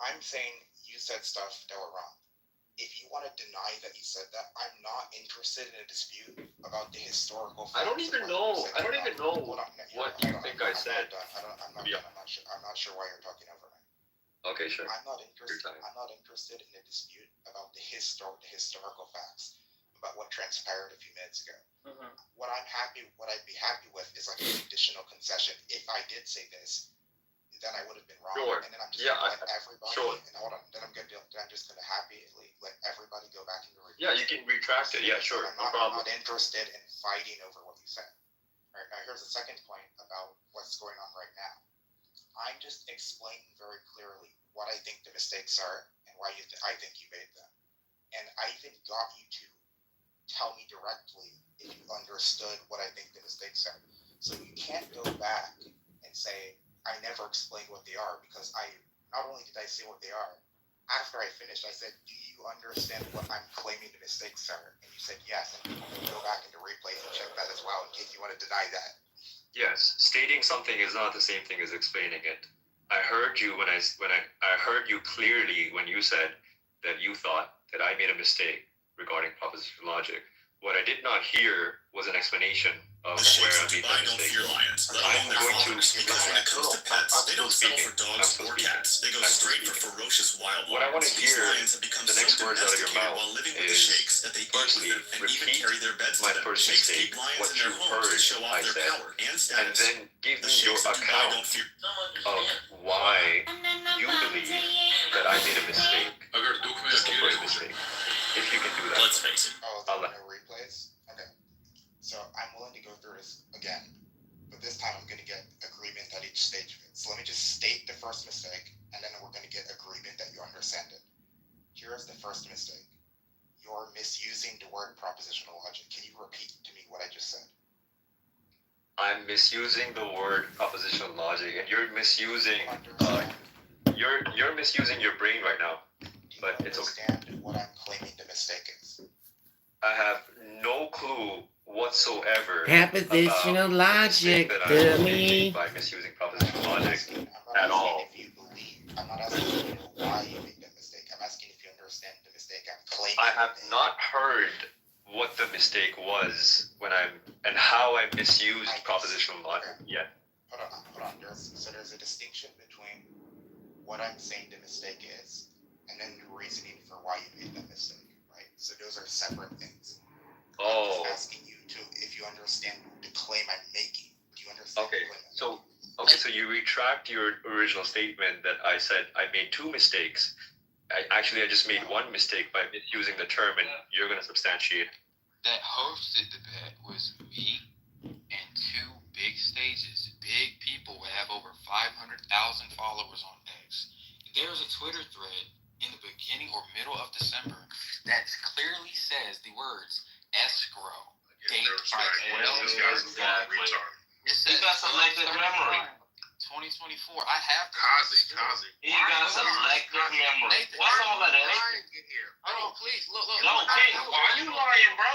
I'm saying you said stuff that were wrong. If you want to deny that you said that, I'm not interested in a dispute about the historical facts. I don't even know. I don't even know Hold on, what you think I said. I'm not sure why you're talking over me. Okay, sure. I'm not interested in a dispute about the historical facts about what transpired a few minutes ago. Mm-hmm. What I'd be happy with is like an additional concession. If I did say this, then I would have been wrong. Sure. And then I'm just gonna let everybody. Sure. And hold on. Then I'm just gonna happily let everybody go back into replay. Yeah, you can retract it. Yeah, sure. I'm not interested in fighting over what you said. All right. Now here's the second point about what's going on right now. I'm just explaining very clearly what I think the mistakes are and why I think you made them. And I even got you to tell me directly if you understood what I think the mistakes are. So you can't go back and say, I never explained what they are, because not only did I say what they are, after I finished, I said, do you understand what I'm claiming the mistakes are? And you said yes, and you can go back into replays and check that as well in case you want to deny that. Yes, stating something is not the same thing as explaining it. I heard you when I heard you clearly when you said that you thought that I made a mistake regarding propositional logic. What I did not hear was an explanation of where I made that mistake. I'm going to, because when it comes to pets, they don't settle for dogs or cats. They go straight for ferocious wild What I want to hear, the next words out of your mouth is, firstly, repeat my first mistake, what you heard I said, and then give me your account of why you believe that I made a mistake. Just the first mistake. If you can do that. Let's face it. Oh, there are no replays? Okay. So I'm willing to go through this again, but this time I'm going to get agreement at each stage of it. So let me just state the first mistake, and then we're going to get agreement that you understand it. Here is the first mistake. You're misusing the word propositional logic. Can you repeat to me what I just said? I'm misusing the word propositional logic, and you're misusing you're misusing your brain right now. But it's okay. Understand what I'm claiming the mistake is? I have no clue whatsoever Propositional logic, dummy. By misusing propositional logic at all. If you believe, I'm not asking you to know why you made that mistake. I'm asking if you understand the mistake I'm claiming. I have not heard what the mistake was and how I misused propositional logic yet. Hold on. There's a distinction between what I'm saying the mistake is and then the reasoning for why you made that mistake, right? So those are separate things. Oh. I'm just asking you if you understand the claim I'm making. Do you understand? Okay. So you retract your original statement that I said I made two mistakes. I just made one mistake by misusing the term, and you're going to substantiate. That hosted the bet was me and two big stages, big people who have over 500,000 followers on X. There's a Twitter thread in the beginning or middle of December that clearly says the words escrow. Date by it says got selective memory. 2024. I have Kazi. He got selective memory. What's all of that? Hold on, please. Look. No, King, why are you lying, bro?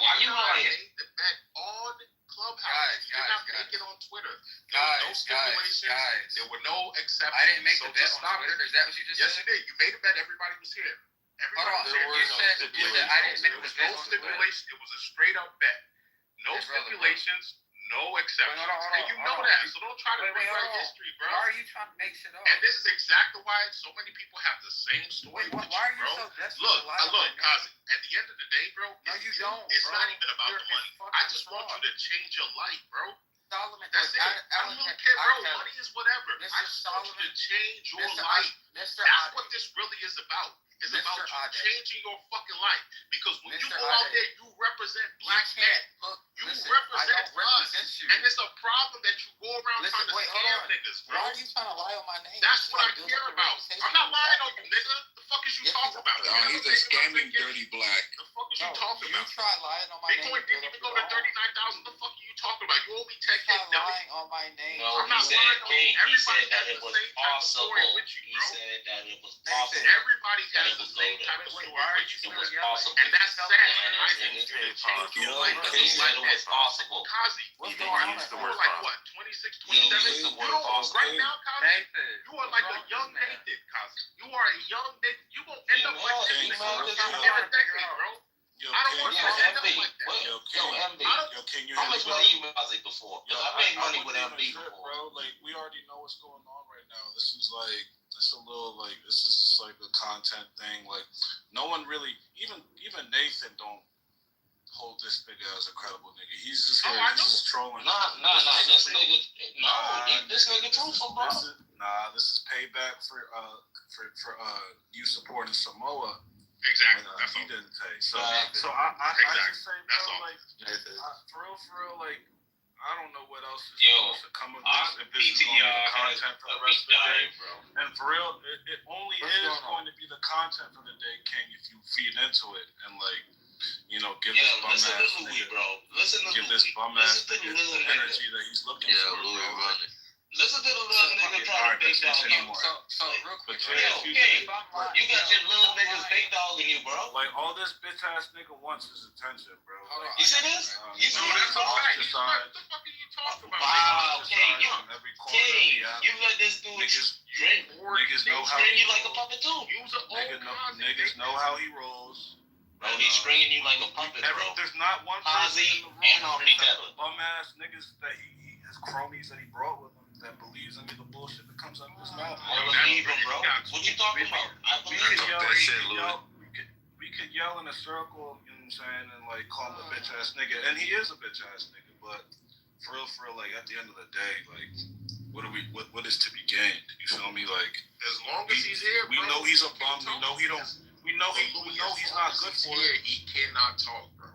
Why you lying? The bet on Clubhouse. You did not make it on Twitter. There were no stipulations. Guys. There were no exceptions. I didn't make the bet just on Twitter. Is that what you just yes, said? you did. You made a bet. Everybody was here. Everybody was here. You said I didn't make There the was bet no on Twitter. stipulation. It was a straight up bet. No stipulations. No exceptions. And you know that. So don't try to rewrite history, bro. Why are you trying to make shit up? And this is exactly why so many people have the same story. Why are you so desperate? Look, Kazi, at the end of the day, bro, No, you don't. it's bro. not even about the money. I just want you to change your life, bro. Solomon, That's it. I don't really care, bro. Money is whatever. I just want you to change your life. That's what this really is about. It's about you changing your fucking life. Because when you go out there, you represent black men. You represent us. And it's a problem that you go around trying to scam niggas, bro. Why are you trying to lie on my name? That's what I care about. I'm not lying on you, nigga. The fuck is you talking about? No, he's a scamming dirty black. The fuck is you talking about? You tried lying on my name. Bitcoin didn't even go to 39,000. The fuck are you talking about? You owe me 10K. You tried lying on my name. No, he said that it was possible. He said that it was possible. Everybody has the same type of story. It was possible. And that's sad. I think you should change your life. He said it was possible. Kazi, What's you going on? are like what, 26, 27? Right now, Kazi, you are like a young Nathan, Kazi. You are a young nigga. You gonna end up like this King, nigga for real, in a decade, bro. Yo, I don't King, want Yo, you to end MB. up like that. What? Yo, Yo, King, MB. yo, King, you How hear me, much bro? money you made Ozzy before? Yo, Because I made money wouldn't with even MB trip, before. bro. Like, we already know what's going on right now. This is like, it's a little like, this is like a content thing. Like, no one really, even Nathan don't hold this nigga as a credible nigga. He's just here, he's just trolling. This nigga, this nigga truthful, bro. This is payback for you supporting Samoa. Exactly. That's he didn't say. So Exactly. I just say, That's bro, all. like, for real, like, I don't know what else is Yo, supposed to come of this if this is going to be the content for the rest of the day. bro. And for real, it only is going to be the content for the day, King, if you feed into it and, like, you know, give this bum listen ass to Louis, nigga, bro. Listen to give Louis. this bum ass Listen to nigga the little the nigga. energy that he's looking for, bro. Listen to the little nigga trying to big dog you. So real quick, Yo, King, you got your little niggas big dogging you, bro. Like, all this bitch ass nigga wants is attention, bro. Hold on. You see this? You see No, this? that's a fact. Ostracized. What the fuck are you talking about? Wow, King, you, From every corner of King, the app. you let this dude drink, Niggas know how string he you like a rolls. puppet too. Use an old concept. Niggas know how he rolls. Bro, he's stringing you like a puppet, bro. There's not one Ozzy person in the room and Omni Tether. bum ass niggas that he his cronies that he brought with him that believes any of the bullshit that comes out of his mouth. I believe him, bro. What you talking about? I We believe could him. yell, That shit, Louis. we could yell in a circle, you know what I'm saying, and like call him a bitch ass nigga, and he is a bitch ass nigga. But for real, like at the end of the day, like what is to be gained? You feel me? Like As long as he's here, we bro, know he's a bum. We know he don't. We know he's not good for it. He cannot talk, bro.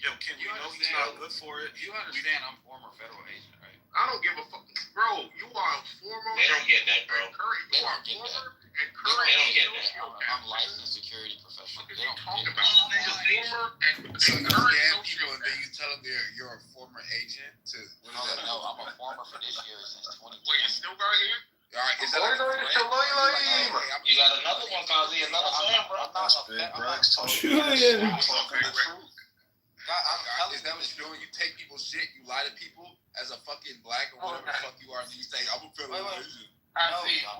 Yo, Ken, you know he's not good for it. You understand I'm former federal agent, right? I don't give a fuck, bro. You are a former. They don't get that, bro. and current. You They are don't get former and They current. don't get that. I'm licensed security professional. What They are you don't talking get about? that. You're former and So you current scam people and then sociopath. you tell them you're a former agent to what is that? No, I'm a former fiduciary since 2020. Wait, you still got here? All right, is that like a threat? You got another one, Kazi, another fan, bro. That's big Brax talking. Julian. Talking the truth. Is that what you're doing? You take people's shit, you lie to people as a fucking black or whatever the fuck you are, and you say, I'm a federal agent.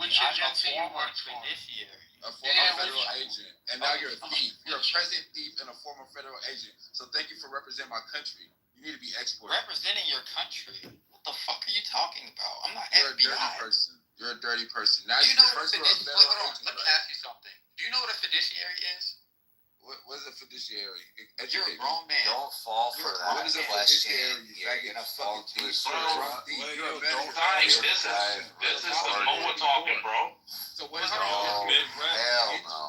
Which agency you work for? Fiduciary. A former federal agent. And now you're a thief. You're a present thief and a former federal agent. So thank you for representing my country. You need to be exported. Representing your country? What the fuck are you talking about? I'm not You're a dirty FBI. person. You're a dirty person. Now Do you know what a first you're fiduciary? federal Hold on, agent, let me right? ask you something. Do you know what a fiduciary is? What is a fiduciary? You're Educate a me. grown man. Don't fall for What that is a question. fiduciary? You You're faggot, gonna you fall fucking to a thief. certain You're a thief. You're a Don't manager. Guys, This this guy's is retarded. Samoa talking, bro. So what is No, that? Big Brax. hell no.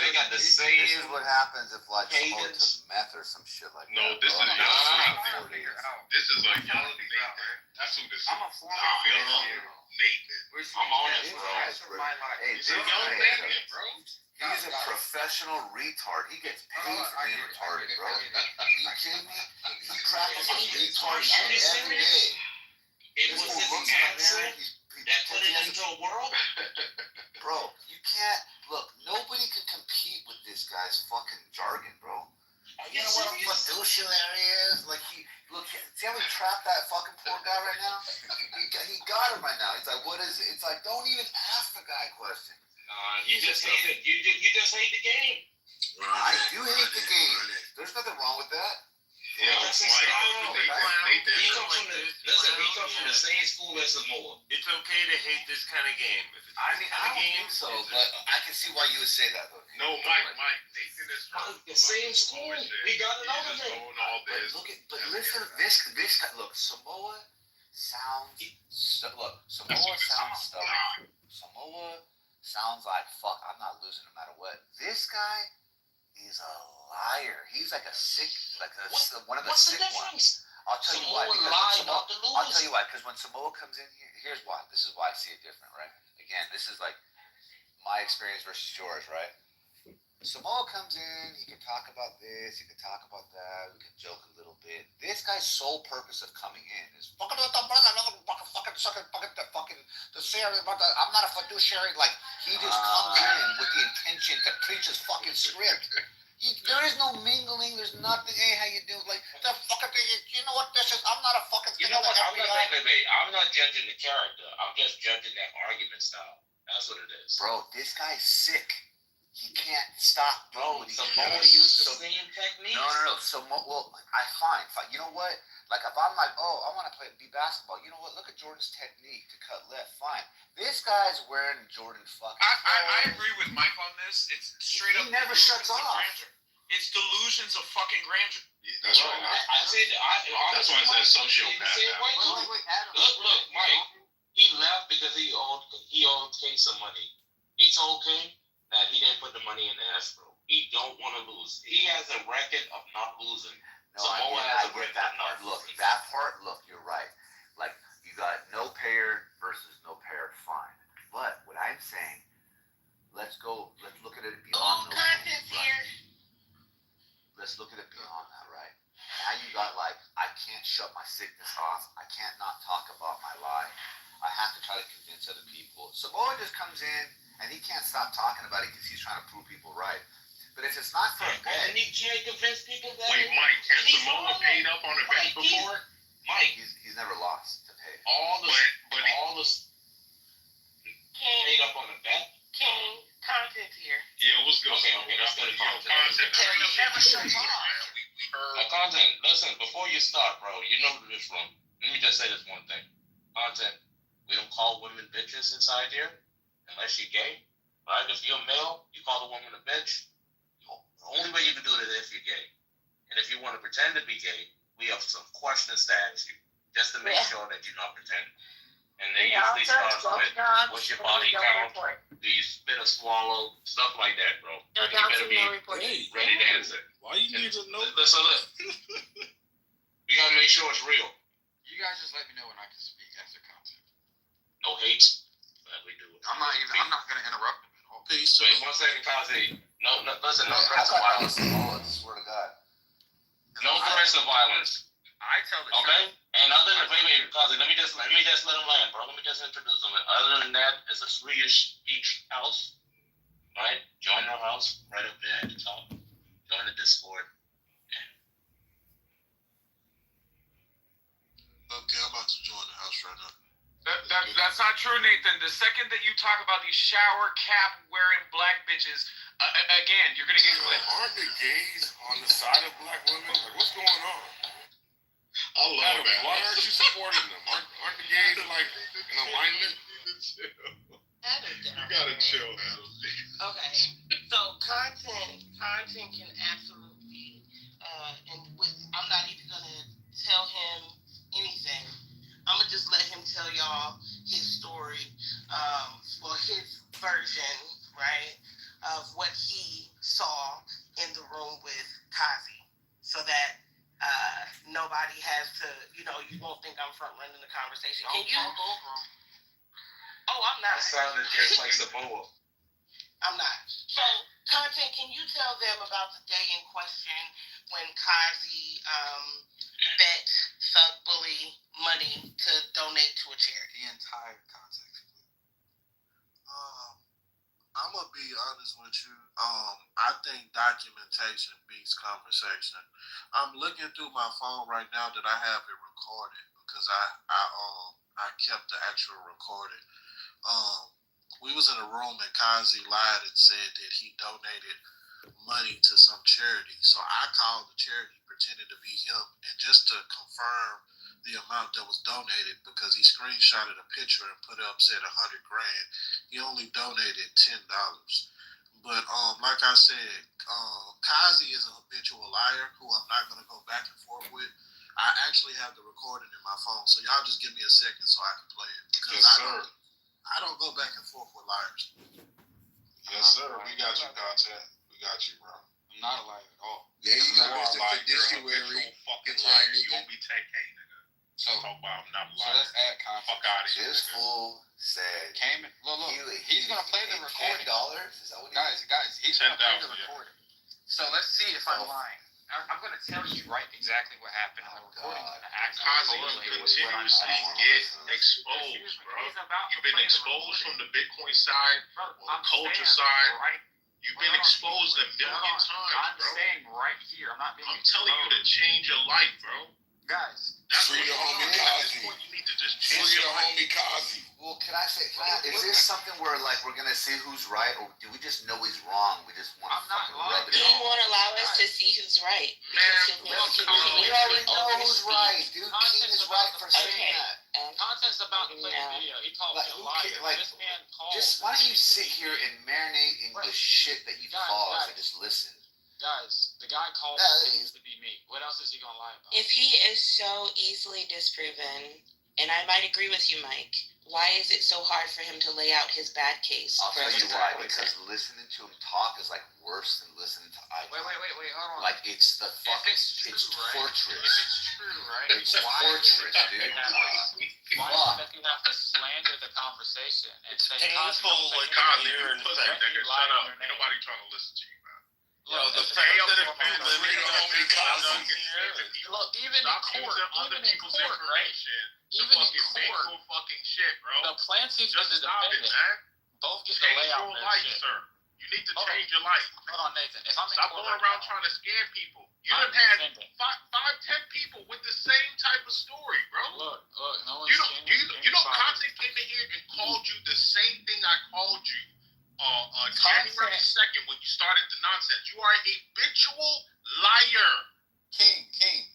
They got the This same. is what happens if like someone Cadence. took meth or some shit like No, that. this bro. is I'm not- not saying figure 40s. out. This is a young Nathan. That's who this is. I'm a former Young fiduciary. Nathan. I'm honest, This bro. guy's Hey, He's this a young guy, Nathan, bro. he's a professional retard. He gets paid for being retarded, bro. You kidding me? He practices retard shit every day. It This was fool his looks in the accent mirror, that put it into a world. Bro, you can't look. Nobody can compete with this guy's fucking jargon, bro. You know what a fiduciary is? Like see how he trapped that fucking poor guy right now? He got him right now. He's like, what is it? It's like, don't even ask the guy questions. You just hate it. You just hate the game. I do hate the game. There's nothing wrong with that. Yeah, That's his Mike, style. Nathan. He comes from the same school as Samoa. It's okay to hate this kind of game. If it's I mean, I don't think so, but I can see why you would say that, though. No, Mike. Nathan is The same school. He got it over there. doing all But this. but listen, this guy. Look, Samoa sounds. Samoa sounds stubborn. Samoa sounds like fuck. I'm not losing no matter what. This guy is a liar. He's like a sick, one of the What's the sick ones. difference? I'll tell you why. Samoa Because lied not to I'll tell lose. you why. Because when Samoa comes in here, here's why. This is why I see it different, right? Again, this is like my experience versus yours, right? Samoa comes in, he can talk about this, he can talk about that, we can joke a little bit. This guy's sole purpose of coming in is I'm not a fiduciary. Like he just comes in with the intention to preach his fucking script. There is no mingling. There's nothing. Hey, how you doing? Like the fucking thing. You know what this is? I'm not a fucking. You know what? I'm not judging the character. I'm just judging that argument style. That's what it is. Bro, this guy's sick. He can't stop, bro. Samoa used the same techniques. No. Well, fine. You know what? Like, if I'm like, oh, I want to be basketball. You know what? Look at Jordan's technique to cut left. Fine. This guy's wearing Jordan fucking. I agree with Mike on this. It's straight up. He never shuts off. Grandeur. It's delusions of fucking grandeur. Yeah, that's right. That's why I said sociopath. Look, Mike. He left because he owed King some money. He told King that he didn't put the money in the escrow. He don't want to lose. He has a record of not losing. No, I get that part. Look, you're right. Like, you got no payer versus no payer, fine. But what I'm saying, let's look at it beyond those things, right? Let's look at it beyond that, right? Now you got like, I can't shut my sickness off. I can't not talk about my lie. I have to try to convince other people. Samoa just comes in and he can't stop talking about it because he's trying to prove people right. But if it's not for a bet, And he can't convince people that. Wait, Mike, has Samoa paid up on a bet before? Mike, he's never lost to pay. all the paid up on the bet. King, content here. Yeah, what's good? Okay, let's go to content. Never shut off. We heard. Content, listen, before you start, bro, you know this room. Let me just say this one thing. Content, we don't call women bitches inside here unless you're gay, right? If you're male, you call the woman a bitch. The only way you can do it is if you're gay. And if you want to pretend to be gay, we have some questions to ask you just to make sure that you're not pretending. And they usually starts with, what's your body count? Do you spit or swallow? Stuff like that, bro. No You doubt, better be no report. ready to answer. Why you need to know? Listen, look. We gotta make sure it's real. You guys just let me know when I can speak after content. No hates. But we do it. I'm not gonna interrupt him at all. Peace. Wait 1 second, Kazi. Listen, no I threats of thought that was violence. Samoa, I swear to God. No threats of violence. I tell the Okay? truth. And other than wait, Kazi, let me just let him land, bro. Let me just introduce him. Other than that, it's a Swedish beach house. Right? Join our house right up there at the top. Join the Discord. Okay, I'm about to join the house right now. That's not true, Nathan. The second that you talk about these shower cap wearing black bitches, again, you're gonna get clipped. Aren't the gays on the side of black women? Like, what's going on? I love that. Why aren't you supporting them? Aren't the gays like in alignment? You gotta chill, Adam. Okay, so content can absolutely, I'm not even gonna tell him anything. I'm gonna just let him tell y'all his story, his version, right, of what he saw in the room with Kazi, so that nobody has to, you won't think I'm front running the conversation. Can you? Oh, I'm not. That sounded just like Samoa. I'm not. So, content, can you tell them about the day in question when Kazi bet Thug Bully money to donate to a charity? The entire context. I'm gonna be honest with you. I think documentation beats conversation. I'm looking through my phone right now that I have it recorded because I kept the actual recording. We was in a room and Kazi lied and said that he donated money to some charity. So I called the charity, pretended to be him, and just to confirm the amount that was donated, because he screenshotted a picture and put up, said $100 grand. He only donated $10. But like I said, Kazi is a habitual liar who I'm not gonna go back and forth with. I actually have the recording in my phone, so y'all just give me a second so I can play it. Because Yes, sir. I don't go back and forth with liars. Yes, sir. We got you, content. We got you, bro. I'm not a liar at all. Yeah, you You got are Mr. like you're a Fiduciary. habitual fucking Get your liar. nigga. You owe me 10K, nigga. So, Talk about I'm not so lying. let's add context. Fuck out of here. This nigga. fool said Came in, look, he's gonna play the recording. $10? Is that what he Guys, he's gonna play the 10,000, yeah. recording. So let's see if I'm lying. I'm gonna tell you exactly what happened in the recording. Kazi, you continuously get exposed, bro. You've been exposed from the Bitcoin side, on the culture side. You've been exposed a million times, I'm bro. saying right here. I'm not being I'm telling you to change your life, bro. Guys, That's Free what the homie at this Kazi. point you need to just Free change the your life. homie Kazi. Well, is this something where like we're gonna see who's right, or do we just know he's wrong? We just want to fucking rub it He in? won't allow us to see who's right. Man, We already know who's right, dude. King is right for saying that. content's about to play the video. He called me a liar. This man called. Just why don't you sit here and marinate in the shit that you caused and just listen? Guys, the guy called seems to be me. What else is he gonna lie about? If he is so easily disproven, and I might agree with you, Mike, why is it so hard for him to lay out his bad case? I'll tell you why. Because listening to him talk is like worse than listening to I. Wait, hold on. Like it's the fucking it's torturous. If it's true, right? It's torturous, dude. Why does he have to slander the conversation and say painful, like, God, you're you pussy, nigga, shut up. Ain't nobody trying to listen to you, man. Yo, the fact that if you live in the homie Kazi. Look, even in court, other people's right? information to Even in fucking make court, cool fucking shit, bro. the plaintiff and Just the stop it, defendant man. both get to Change lay out your their life, shit. sir. You need to Hold on. change your life. Hold on, Nathan. If I'm in Stop court going right around now, trying to scam people. You I'm done had defending. 10 people with the same type of story, bro. Look, no one's You know, scamming. you know, Content came in here and called you the same thing I called you January 2nd when you started the nonsense. You are a habitual liar. King.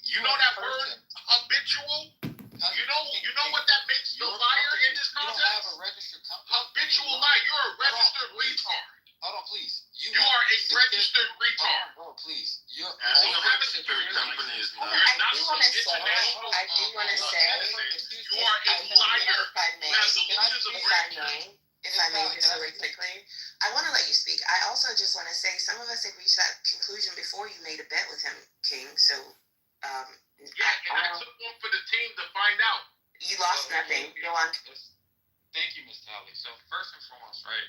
You know that word, habitual? You know what that makes the liar in this You don't have context? a registered company. Habitual liar. You're a registered retard. Hold on, please. You are a registered retard. Bro, please. You're As a all registered company is not. You're not I do some want to say, international. I do want to say, You are a liar. if I may, You have delusions of grandeur. if I may, just really quickly, I want to let you speak. I also just want to say, some of us had reached that conclusion before you made a bet with him, King. So, Yeah, and I took one for the team to find out. you lost nothing. Go on. Thank you, Ms. Talley. So first and foremost, right,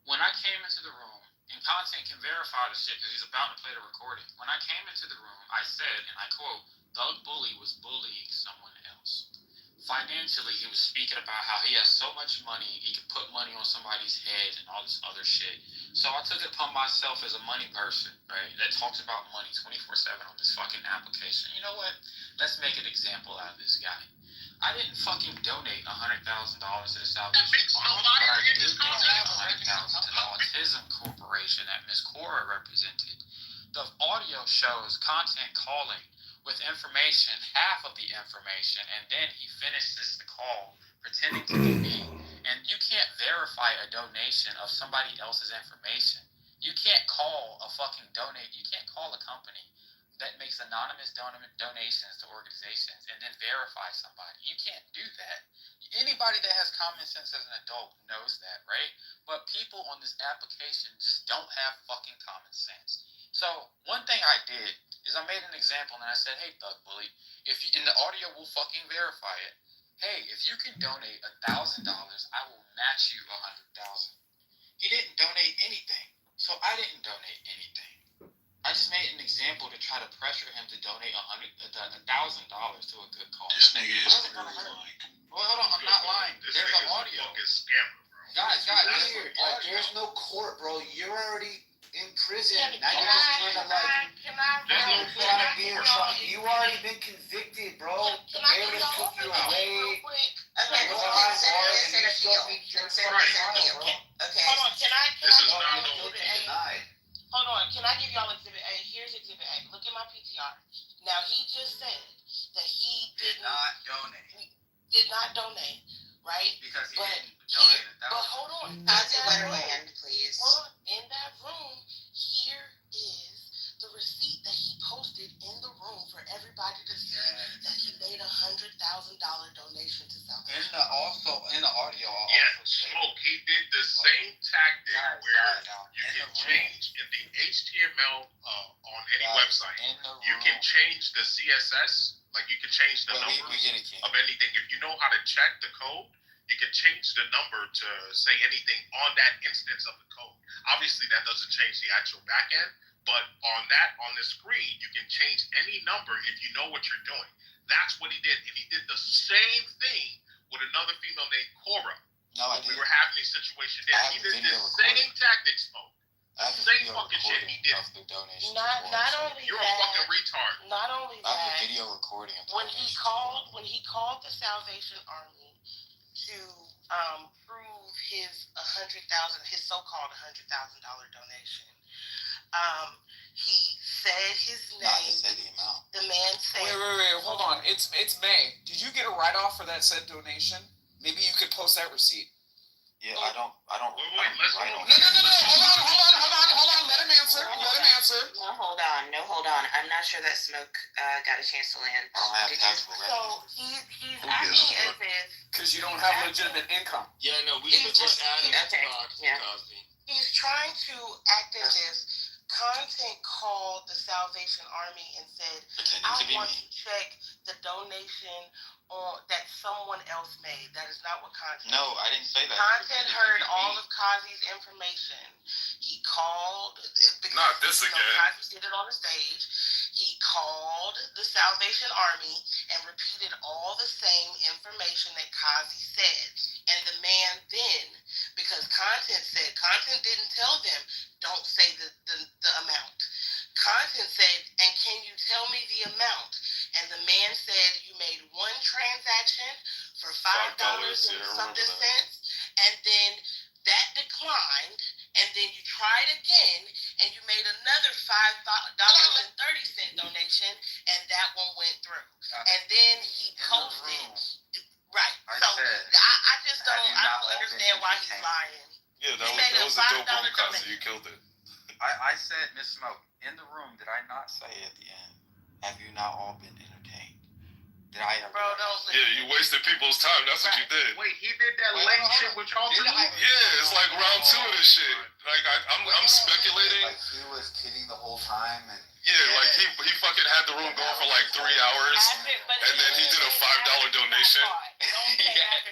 when I came into the room, and Content can verify the shit because he's about to play the recording. When I came into the room, I said, and I quote, Doug Bully was bullying someone else. Financially, he was speaking about how he has so much money, he could put money on somebody's head and all this other shit. So I took it upon myself as a money person, right, that talks about money 24/7 on this fucking application. You know what? Let's make an example out of this guy. I didn't fucking donate $100,000 to the Salvation Army, but I did donate $100,000 to the Autism Corporation that Ms. Cora represented. The audio shows Content calling with information, half of the information, and then he finishes the call pretending to be me. And you can't verify a donation of somebody else's information. You can't call a fucking you can't call a company that makes anonymous donations to organizations and then verify somebody. You can't do that. Anybody that has common sense as an adult knows that, right? But people on this application just don't have fucking common sense. So one thing I did is I made an example and I said, hey, Thug Bully, if you, in the audio will fucking verify it. Hey, if you can donate $1,000, I will match you $100,000. He didn't donate anything, so I didn't donate anything. I just made an example to try to pressure him to donate $1,000 to a good cause. This nigga is really like. Well, hold on, I'm not lying. This There's nigga's an audio. a fucking scammer, bro. Guys, There's no court, bro. You're already in prison. Can Now you're just trying to like. There's no You already been convicted, bro. Bailiff took you away. Okay, consider this an appeal. Consider this an appeal. Okay. Hold on, can I This is give not y'all Exhibit A? Denied. Hold on, can I give y'all Exhibit A? Here's Exhibit A. Look at my PTR. Now, he just said that he Did not donate, right? because he But didn't donate But hold on. Let her land, please. Hold on. In that room, here is the receipt that he posted in the room for everybody to see that he made $100,000 donation to Salvation. In the audio, Yeah, Smoke, he did the same tactic where you can change in the HTML on any website. You can change the CSS, like you can change the numbers of anything. If you know how to check the code, you can change the number to say anything on that instance of the code. Obviously, that doesn't change the actual backend, but on the screen, you can change any number if you know what you're doing. That's what he did, and he did the same thing with another female named Cora. No, I We were having a situation there. He did the same tactics, Smoke. I have a Same video fucking shit recording he did. of the donation. Not only You're a that, fucking retard. not only I have that, a video recording of the when he called the Salvation Army to prove his so-called $100,000 donation, he said his name. Not to say the amount. The man said. Wait, hold on. It's May. Did you get a write-off for that said donation? Maybe you could post that receipt. Yeah, I don't. Wait, let's I go. don't. No. Hold on. Let him answer. No, hold on. I'm not sure that Smoke got a chance to land. I don't have Did you? taxable revenue. So he's acting as if Because you don't have legitimate income. Yeah, no, we should just add it Okay, to yeah. Cosby. he's trying to act as if content called the Salvation Army and said, Pretending I to be want me. to check the donation that someone else made. That is not what content. No, I didn't say that. Content heard all of Kazi's information. He called. Not this again. Kazi did it on the stage. He called the Salvation Army and repeated all the same information that Kazi said. And the man then, because content didn't tell them, don't say the amount. Content said, and can you tell me the amount? And the man said, you made one transaction for $5 and something cents, and then that declined, and then you tried again, and you made another $5.30 donation, and that one went through. And then he posted. Right. I just don't understand why he's lying. Yeah, that was a dope one, Kazi. You killed it. I said, Miss Smoke, in the room, did I not say at the end, have you not all been entertained? Did I ever? Bro, don't listen. Yeah, you wasted people's time. That's what you did. Wait, he did that lame shit with Charlton? Yeah, it's like round 2 of this shit. Like I'm speculating. Like he was kidding the whole time, and Yeah, like he fucking had the room going for like 3 hours, and then he did a $5 donation.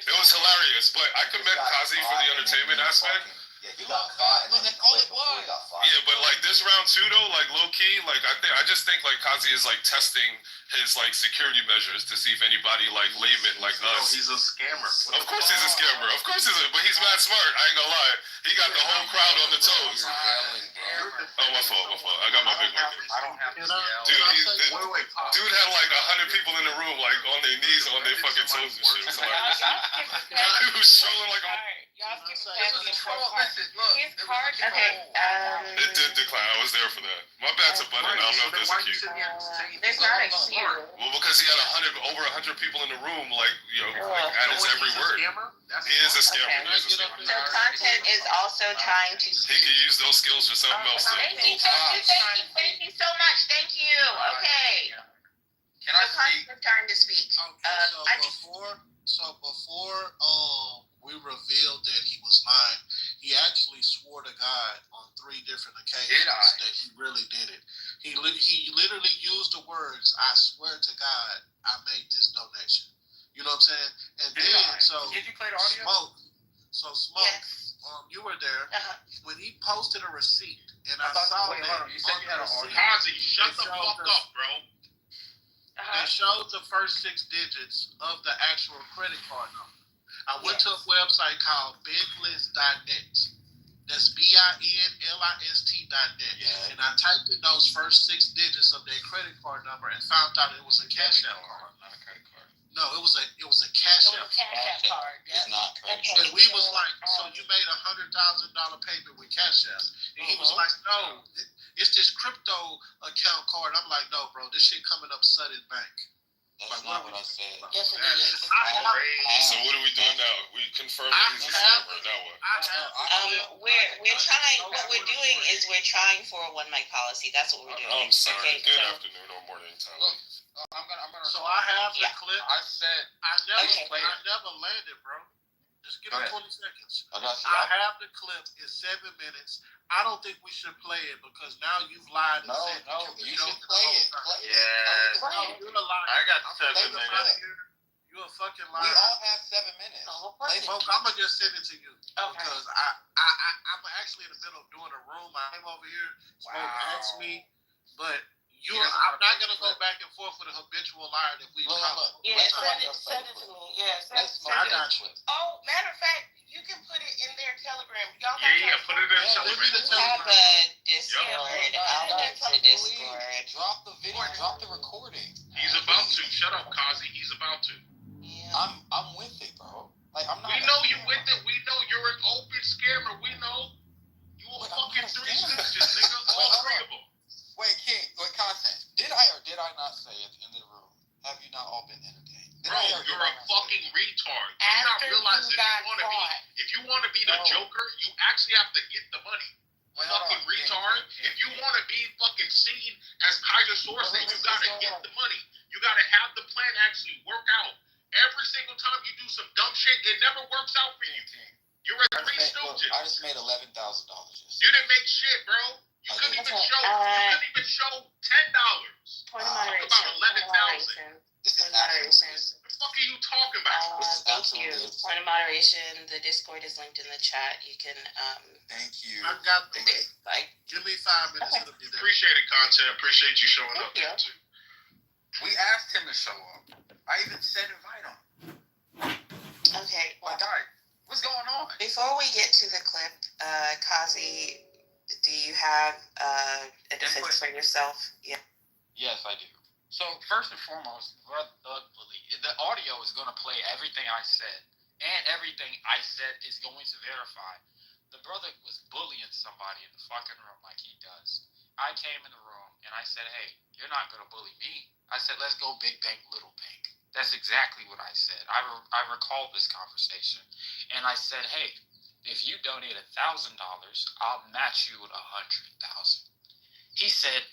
It was hilarious, but I commend Kazi for the entertainment aspect. Yeah, he got caught. Look, that's all it was. Yeah, but like this round 2 though, like low key, like I just think like Kazi is like testing his like security measures to see if anybody like layman like us. He's a scammer. Of course he's a scammer. Of course but he's mad smart. I ain't gonna lie. He got the whole crowd on the toes. Oh, my fault. I got my big one. I don't have to yell. Wait. Dude had like 100 people in the room, like on their knees, on their fucking toes and shit. It was hilarious. He was strolling like a. Y'all skipping past the important part. His card. Okay. It did decline. I was there for that. My bad's a button. I don't know if there's a queue. There's not a queue. Well, because he had over 100 people in the room, like like at his every word. He is a scammer. He is a scammer. So content is also trying to He speak. could use those skills for something else. Thank you so much. Thank you. Okay. Can I So speak? content trying to speak. Before we revealed that he was lying, he actually swore to God on 3 different occasions that he really did it. He literally used the words, "I swear to God, I made this donation." You know what I'm saying? And Did you play the audio? Smoke. Yes. You were there when he posted a receipt, and I thought- saw wait, that. hold on. You said you had an audio. Kazi, shut the fuck up, bro. They showed the first 6 digits of the actual credit card number. I went to a website called biglist.net. That's BINLIST.net. Yeah. And I typed in those first 6 digits of their credit card number and found out it was a Cash App card. Not a credit card. No, it was a Cash It App was a Cash App card. It's not credit Okay. card. And we was like, so you made $100,000 payment with Cash App? And he was like, no, it's this crypto account card. I'm like, no, bro, this shit coming up Sudden Bank. That's not what I said. Yes, it is. So what are we doing now? We confirm that he's a scammer. Now what? We're trying. What we're doing is we're trying for a 1 mic policy. That's what we're doing. I'm sorry. Okay, Good so- afternoon or morning time. Look, I'm gonna. So I have the Yeah. clip. I said. I Okay. never landed, bro. Just give Go me ahead. 20 seconds. I got you. I have the clip. It's 7 minutes. I don't think we should play it because now you've lied and said You should play it. Yes. No, you're a liar. I got I'm 7 playing the minutes. You're a fucking We liar. all have 7 minutes. Play the Smoke, I'm gonna just send it to you Okay. because I'm actually in the middle of doing a room. I came over here. Smoke asked me, but I'm not gonna go back and forth with a habitual liar that we Look. Yeah, Let's send go. it to me. Yeah, Let's send I it. got you. Oh, matter of fact, You can put it in their Telegram. Y'all Yeah, put it in their Telegram. Telegram. We have a Discord. I'll go to Discord. Drop the video. Drop the recording. He's about to. Shut up, Kazi. He's about to. Yeah. I'm with it, bro. Like I'm not. We know you with it. We know you're an open scammer. We know you a fucking three snitches, nigga. All three of them. Wait, King. Wait, content. Did I or did I not say at the end of the room? Have you not all been entertained? Bro, you're a fucking retard. You're not realizing if you want to be the Joker, you actually have to get the money. Fucking retard. If you want to be fucking seen as Kaiser Source, you gotta get the money. You gotta have the plan actually work out. Every single time you do some dumb shit, it never works out for you. You're a Three Stooges. I just made $11,000. You didn't make shit, bro. You couldn't even show. You couldn't even show $10. Point of moderation. About 11,000. This is moderation. What the fuck are you talking about? Thank you. Point of moderation. The Discord is linked in the chat. You can Thank you. I got the like. Give me 5 minutes. It'll be there. Appreciate it, content. Appreciate you showing up there too. We asked him to show up. I even said invite him. Okay. My guy, what's going on? Before we get to the clip, Kazi, do you have a defense for yourself? Yeah. Yes, I do. So first and foremost, the audio is going to play everything I said, and everything I said is going to verify. The brother was bullying somebody in the fucking room like he does. I came in the room and I said, hey, you're not going to bully me. I said, let's go big bank, little bank. That's exactly what I said. I recall this conversation. And I said, hey, if you donate $1,000, I'll match you with 100,000. He said,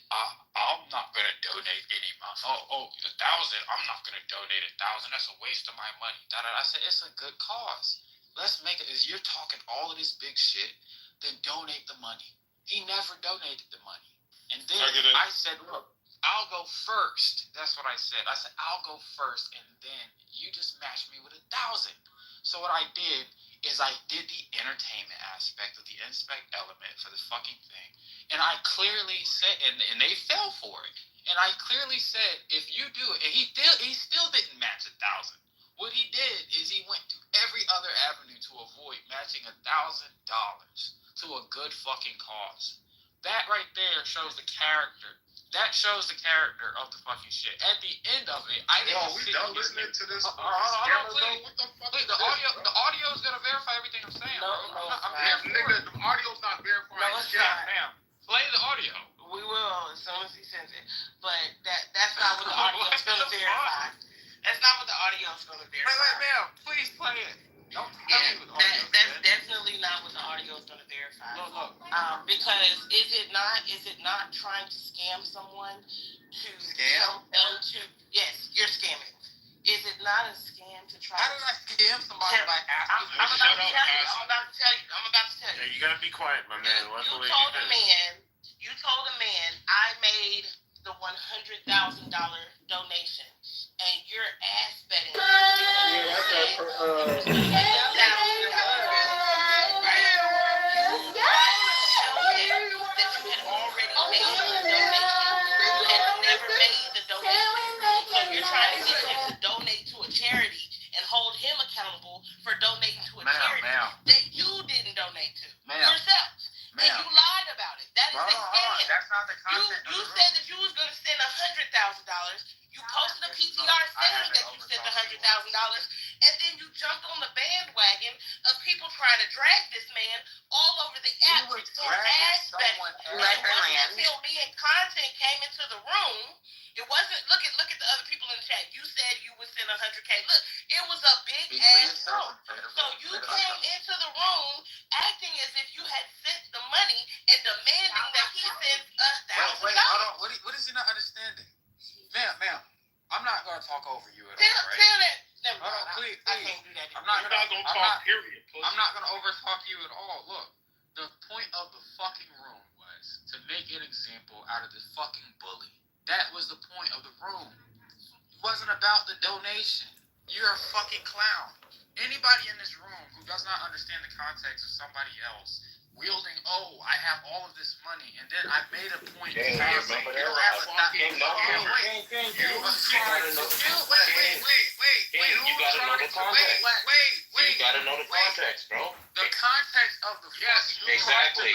I'm not going to donate any money. Oh, 1,000, I'm not going to donate 1,000. That's a waste of my money. I said, it's a good cause. Let's make it, you're talking all of this big shit, then donate the money. He never donated the money. And then I said, look, I'll go first. That's what I said. I said, I'll go first, and then you just match me with 1,000. So what I did is I did the entertainment aspect of the inspect element for the fucking thing. And I clearly said, and they fell for it. And I clearly said, if you do it, and he still didn't match 1,000. What he did is he went to every other avenue to avoid matching $1,000 to a good fucking cause. That right there shows the character. That shows the character of the fucking shit. At the end of it, I didn't. Yo, we done listening to this. What the fuck? Please, the audio is gonna verify everything I'm saying, bro. I'm here for nigga, it. the audio's not verifying. No, it's not. Ma'am, play the audio. We will as soon as he sends it. But that's not what the audio is going to verify. That's not what the audio is going to verify. Wait, ma'am, please play it. Don't tell me what the audio that's definitely not what the audio is going to verify. Look. Because is it not trying to scam someone to Scam? tell them to? Yes, you're scamming. Is it not a scam to try? How did I scam somebody by asking I'm about to tell you. Yeah, you gotta be quiet, my man. You told a man, I made the $100,000 donation, and you're ass betting. You're trying to get him to donate to a charity and hold him accountable for donating to a charity that you didn't donate to yourself. And you lied about it. That is a scam. That's not the content. You said that you was going to send $100,000. You posted a PTR saying that you sent $100,000, and then you jumped on the bandwagon of people trying to drag this man all over the app for ass betting. It wasn't until me and Content came into the room. It wasn't. Look at the other people in the chat. You said you would send $100K. Look, it was a big ass room. So you came into the room acting as if you had sent the money and demanding that he send $1,000. Wait, hold on. What is he not understanding? Ma'am, I'm not gonna talk over you at all, right? Tell that. Never Hold mind. on, please. I can't do that. I'm not gonna talk. Period. I'm not gonna overtalk you at all. Look, the point of the fucking room was to make an example out of this fucking bully. That was the point of the room. It wasn't about the donation. You're a fucking clown. Anybody in this room who does not understand the context of somebody else wielding, oh, I have all of this money, and then I made a point to say, remember you don't that? have a King, no, King. You gotta know the context. King, you gotta know the context. You gotta know the context, bro. The context of the fucking Exactly.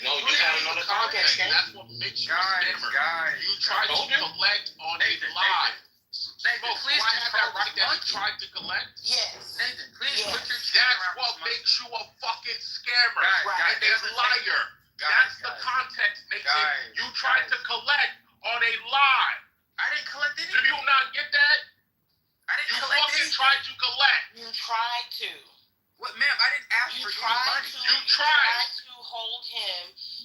No, you gotta know the context, King. That's what makes you a scammer. Guys, You try to collect on a lie. Nathan, please do I have that right that monkey. you tried to collect? Yes. Nathan, please Yes. put your chin That's around what this monkey. makes you a fucking scammer Guys, and a liar. That's the context, Nathan. Guys, You tried to collect on a lie. I didn't collect Do anything. you not get that? I didn't You collect fucking anything. tried to collect. You tried to. What, ma'am? I didn't ask You for any tried money. to. You You tried. tried to hold him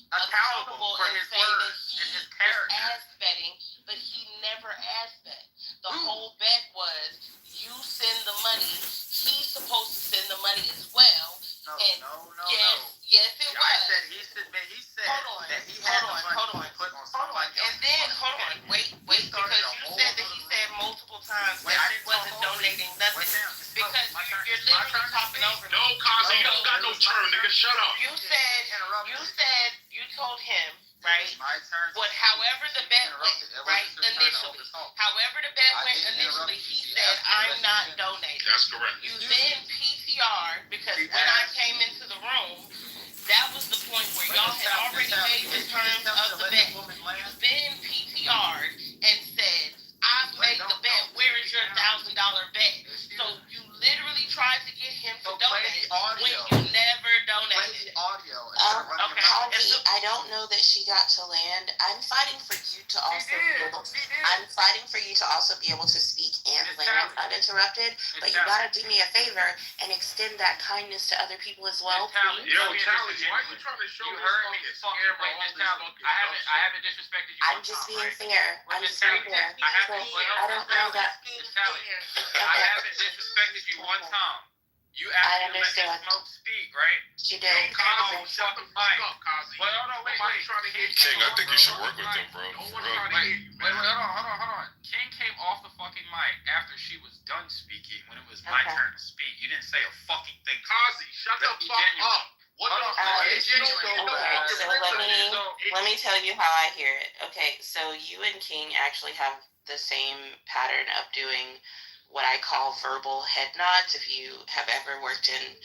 Accountable for and his say words that he and his was character. ass betting, but he never ass bet. The whole bet was you send the money. He's supposed to send the money as well. No, And no. yes, it I was. said he said that Hold on, that he had hold the on, money hold on. to put on Hold on, somebody else. and then hold on, wait, started because a you whole said that he other- said multiple times Wait, that I he didn't wasn't tell him. donating nothing Wait, ma'am, it's because my turn. you're It's my literally turn to talking speak. over me. No, Kazi, you don't got no turn, nigga. Shut up. You said you told him, right? It's my turn. But however the bet went, right, initially, however the bet I went didn't interrupt initially, you. he She said, asked me I'm what not she said. donating. That's correct. You then PTR, because She when I asked came me. into the room, that was the point where y'all had already made the terms of the bet. You then PTR'd and said, I've made the bet, where is your $1,000 bet? So you literally tried to get him to donate when you never donated. Kazi, I don't know that she got to land. I'm fighting for you to also be able to, I'm fighting for you to also be able to speak and land uninterrupted, but you gotta do me a favor and extend that kindness to other people as well, please. Yo, Challenge, why you trying to show You this heard me. fucking Fucking scammer wait, all Miss this Tally. fucking I dumb haven't shit? disrespected you. I'm just being fair. I'm Miss just being Tally, fair. I haven't. I don't know that. Miss Tally, I Okay. haven't disrespected you one time. You I actually let Miss understand. Smoke speak, right? She You did. came off Kazi, the shut the fucking fuck mic. up, Kazi. Wait, hold on, wait. Nobody's trying to hear you. King, I think you should work with them, bro. No For one's real. trying to hear you, Wait, man. hold on. King came off the fucking mic after she was done speaking when it was my Okay. turn to speak. You didn't say a fucking thing. Kazi, shut the Let's be fuck genuine. up. What Hold the on, fuck let's is be genuine. Okay, so let me tell you how I hear it. Okay, so you and King actually have the same pattern of doing what I call verbal head nods. If you have ever worked in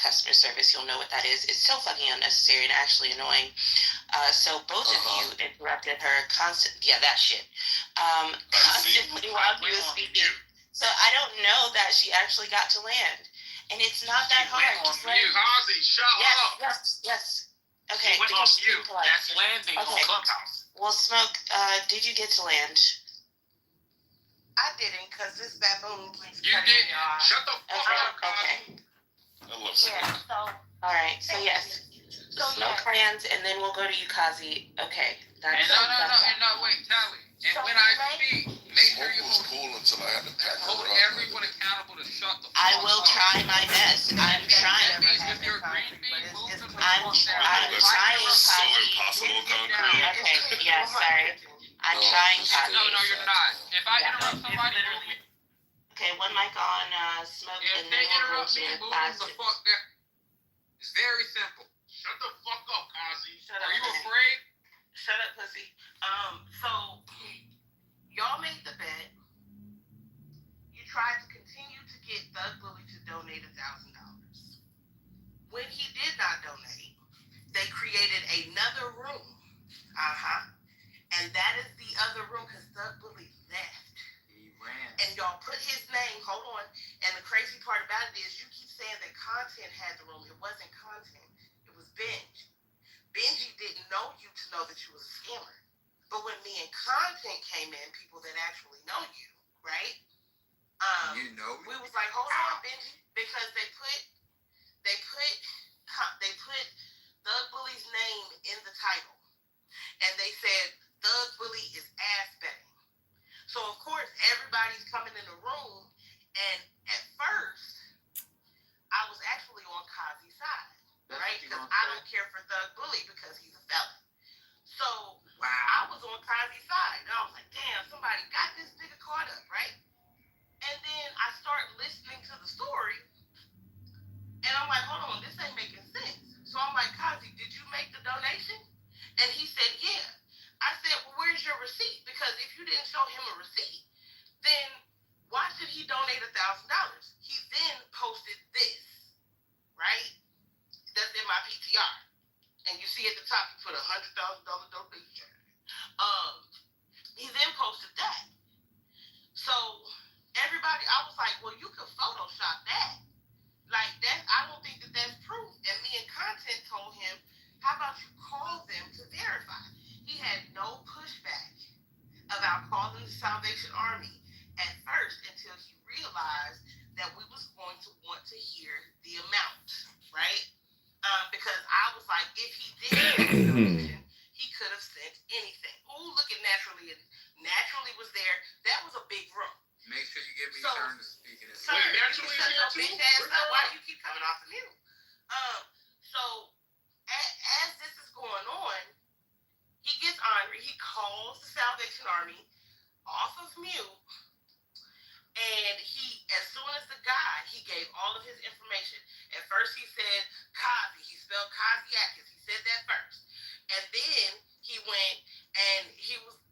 customer service, you'll know what that is. It's so fucking unnecessary and actually annoying. So both of you interrupted her that shit. Constantly while she was speaking. So I don't know that she actually got to land. And it's not that hard. Just let it. Kazi, shut up. Yes. Okay. She went because on she's mute. polite. That's landing on Okay. Clubhouse. Well, Smoke, did you get to land? I didn't, because this baboon keeps You cutting did. me off. Shut the fuck Okay. up, Kazi. I love Yeah, Smoke. so All right. So yes, Smoke lands, and then we'll go to you, Kazi. Okay. That's And no, wait, Tally. And So when I right? speak, make sure Smoke you was cool until I had to back her hold up. everyone accountable to shut the fuck I will up. try my best. I'm trying. That means if you're a green bean, move to the I'm fuck down. That's trying, so Kazi. impossible, concrete. Okay. Yeah. Sorry. I'm No, trying, just Kazi. No, you're not. If I Yeah. interrupt somebody, move me. Okay. One mic on Smoke, If and they then we'll go interrupt me, to move them the Kazi. fuck down. It's very simple. Shut the fuck up, Kazi. shut Are up, you pussy. afraid? Shut up, pussy. So y'all made the bet. You tried to continue to get Thug Bully to donate $1,000. When he did not donate, they created another room. And that is the other room because Thug Bully left. He ran. And y'all put his name, hold on. And the crazy part about it is you keep saying that Content had the room. It wasn't Content. It was Benj. Benji didn't know you to know that you was a scammer. But when me and Content came in, people that actually know you, right? You know me? We was like, hold on, Benji, because they put Thug Bully's name in the title, and they said Thug Bully is ass betting. So of course everybody's coming in the room, and at first I was actually on Kazi's side, right? Because I don't care for Thug Bully because he's a felon. So I was on Kazi's side, and I was like, damn, somebody got this nigga caught up, right? And then I start listening to the story, and I'm like, hold on, this ain't making sense. So I'm like, Kazi, did you make the donation? And he said, yeah. I said, well, where's your receipt? Because if you didn't show him a receipt, then why should he donate $1,000? He then posted this, right? That's in my PTR. And you see at the top, he put $100,000 donation. He then posted that. So everybody, I was like, well, you could Photoshop that. Like that, I don't think that that's proof. And me and Content told him, how about you call them to verify? He had no pushback about calling the Salvation Army at first until he realized that we was going to want to hear the amount, right? Because I was like, if he did make a donation, he could have sent anything. Ooh, look at Naturally. Naturally was there. That was a big room. Make sure you give me turn to speak in this. Sir, Naturally shut your bitch ass up. Why do you keep coming off the mute? So as this is going on, he gets angry. He calls the Salvation Army off of mute, and as soon as the guy, he gave all of his information. At first he said Kazi. He spelled Kaziakis. He said that first, and then he went and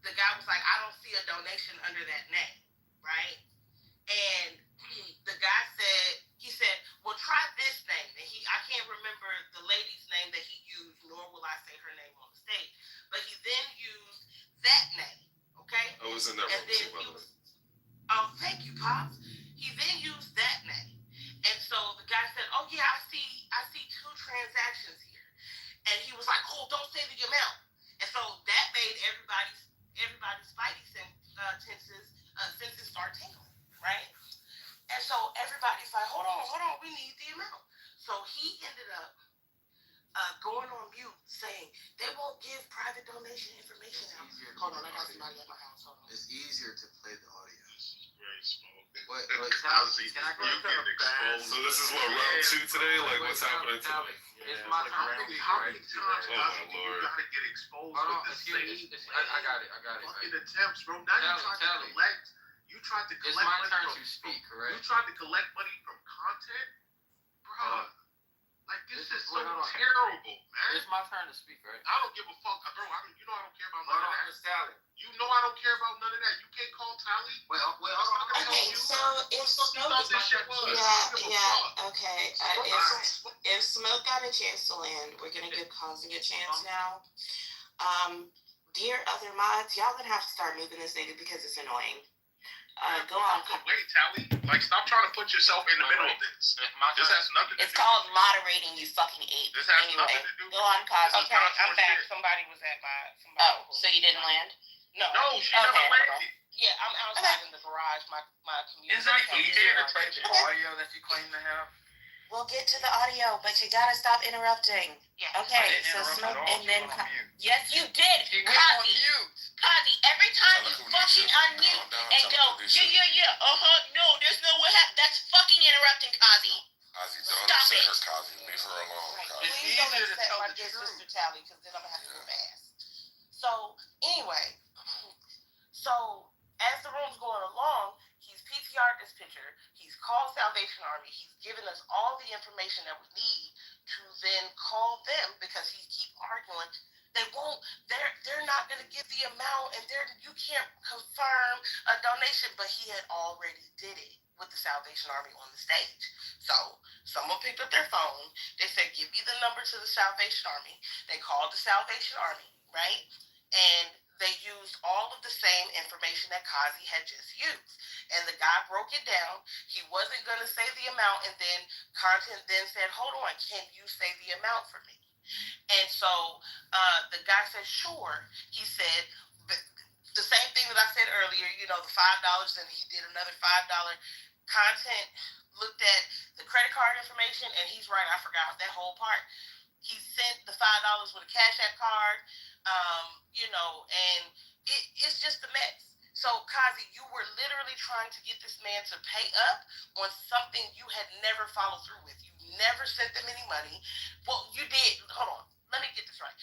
the guy was like, I don't see a donation under that name, right? And the guy he said, well, try this name. And I can't remember the lady's name that he used, nor will I say her name on the stage. But he then used that name, okay? I was in that room too, by the way. Oh, thank you, Pops. He then used that name. And so the guy said, oh, yeah, I see 2 transactions here. And he was like, oh, don't say the amount. And so that made everybody's spidey senses start tingling, right? And so everybody's like, hold on, we need the amount. So he ended up going on mute saying, they won't give private donation information out. Hold on, I got somebody at my house. Hold on. It's easier to play the audio. Very small. But Kazi, you get exposed. So this is what, round 2 today? Like, what's happening today? It's my turn. How many times, Kazi, do you gotta get exposed with the same I got it. fucking attempts, bro? Now you tried to collect. You tried to collect money turn from to speak, correct? You tried to collect money from content, bro. Like this is so terrible, man. It's my turn to speak, right? I don't give a fuck, bro. You know I don't care about none of that. Tally. You know I don't care about none of that. You can't call Tally. Well, Okay, so if Smoke, okay. If Smoke got a chance to land, we're gonna give Kazi a chance now. Dear other mods, y'all gonna have to start moving this nigga because it's annoying. Go on. Wait, Tally. Like, stop trying to put yourself in the middle of this. This has nothing to do. It's called moderating, you fucking ape. This has anyway, nothing to do. Go on, Kazi. Okay, I'm back. Somebody was at my. Oh, so you didn't land? No. No, she never landed. Yeah, I'm outside in the garage. My community. Isn't it easier to play the audio that you claim to have? We'll get to the audio, but you gotta stop interrupting. Yeah. Okay, so Smoke and then. Yes, you did, She went on Kazi. mute. Kazi, every time you fucking unmute and go, yeah, no, there's no what happened. That's fucking interrupting, Kazi. Kazi, don't Stop upset it. her, Kazi. Leave her alone, Kazi. It's Please don't easier to upset tell my the dear truth. sister Tally, because then I'm gonna have to go fast. So anyway, as the room's going along, he's PTR'd this picture. He's called Salvation Army. He's given us all the information that we need to then call them because he keep arguing. They won't. They're not gonna give the amount, and you can't confirm a donation. But he had already did it with the Salvation Army on the stage. So someone picked up their phone. They said, "Give me the number to the Salvation Army." They called the Salvation Army, right? And they used all of the same information that Kazi had just used. And the guy broke it down. He wasn't going to say the amount, and then Content then said, hold on, can you say the amount for me? And so the guy said, sure. He said, the same thing that I said earlier, the $5, and he did another $5. Content looked at the credit card information, and he's right, I forgot that whole part. He sent the $5 with a Cash App card, and it's just a mess. So, Kazi, you were literally trying to get this man to pay up on something you had never followed through with. You never sent them any money. Well, you did. Hold on. Let me get this right.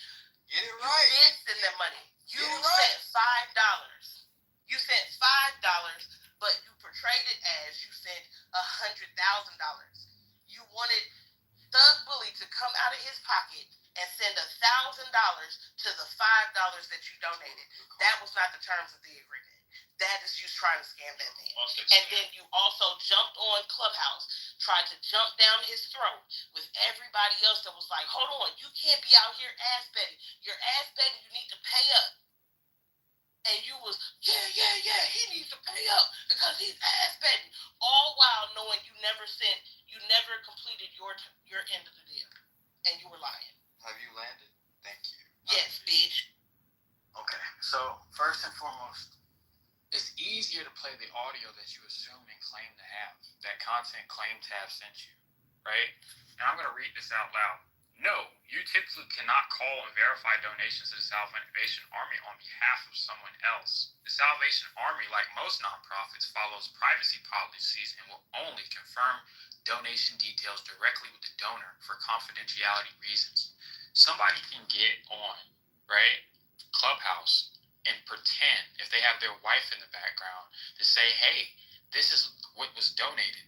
Get it right. You did send them money. You sent $5. You sent $5, but you portrayed it as and send $1,000 to the $5 that you donated. That was not the terms of the agreement. That is you trying to scam that man. And then you also jumped on Clubhouse, tried to jump down his throat with everybody else that was like, hold on, you can't be out here ass betting. You're ass betting, you need to pay up. And you was, yeah, he needs to pay up because he's ass betting. All while knowing you never completed your end of the deal. And you were lying. Have you landed? Thank you. Yes, bitch. Okay, so first and foremost, it's easier to play the audio that you assume and claim to have, that content claim to have sent you, right? And I'm going to read this out loud. No, you typically cannot call and verify donations to the Salvation Army on behalf of someone else. The Salvation Army, like most nonprofits, follows privacy policies and will only confirm donation details directly with the donor for confidentiality reasons. Somebody can get on, right, Clubhouse and pretend, if they have their wife in the background, to say, hey, this is what was donated.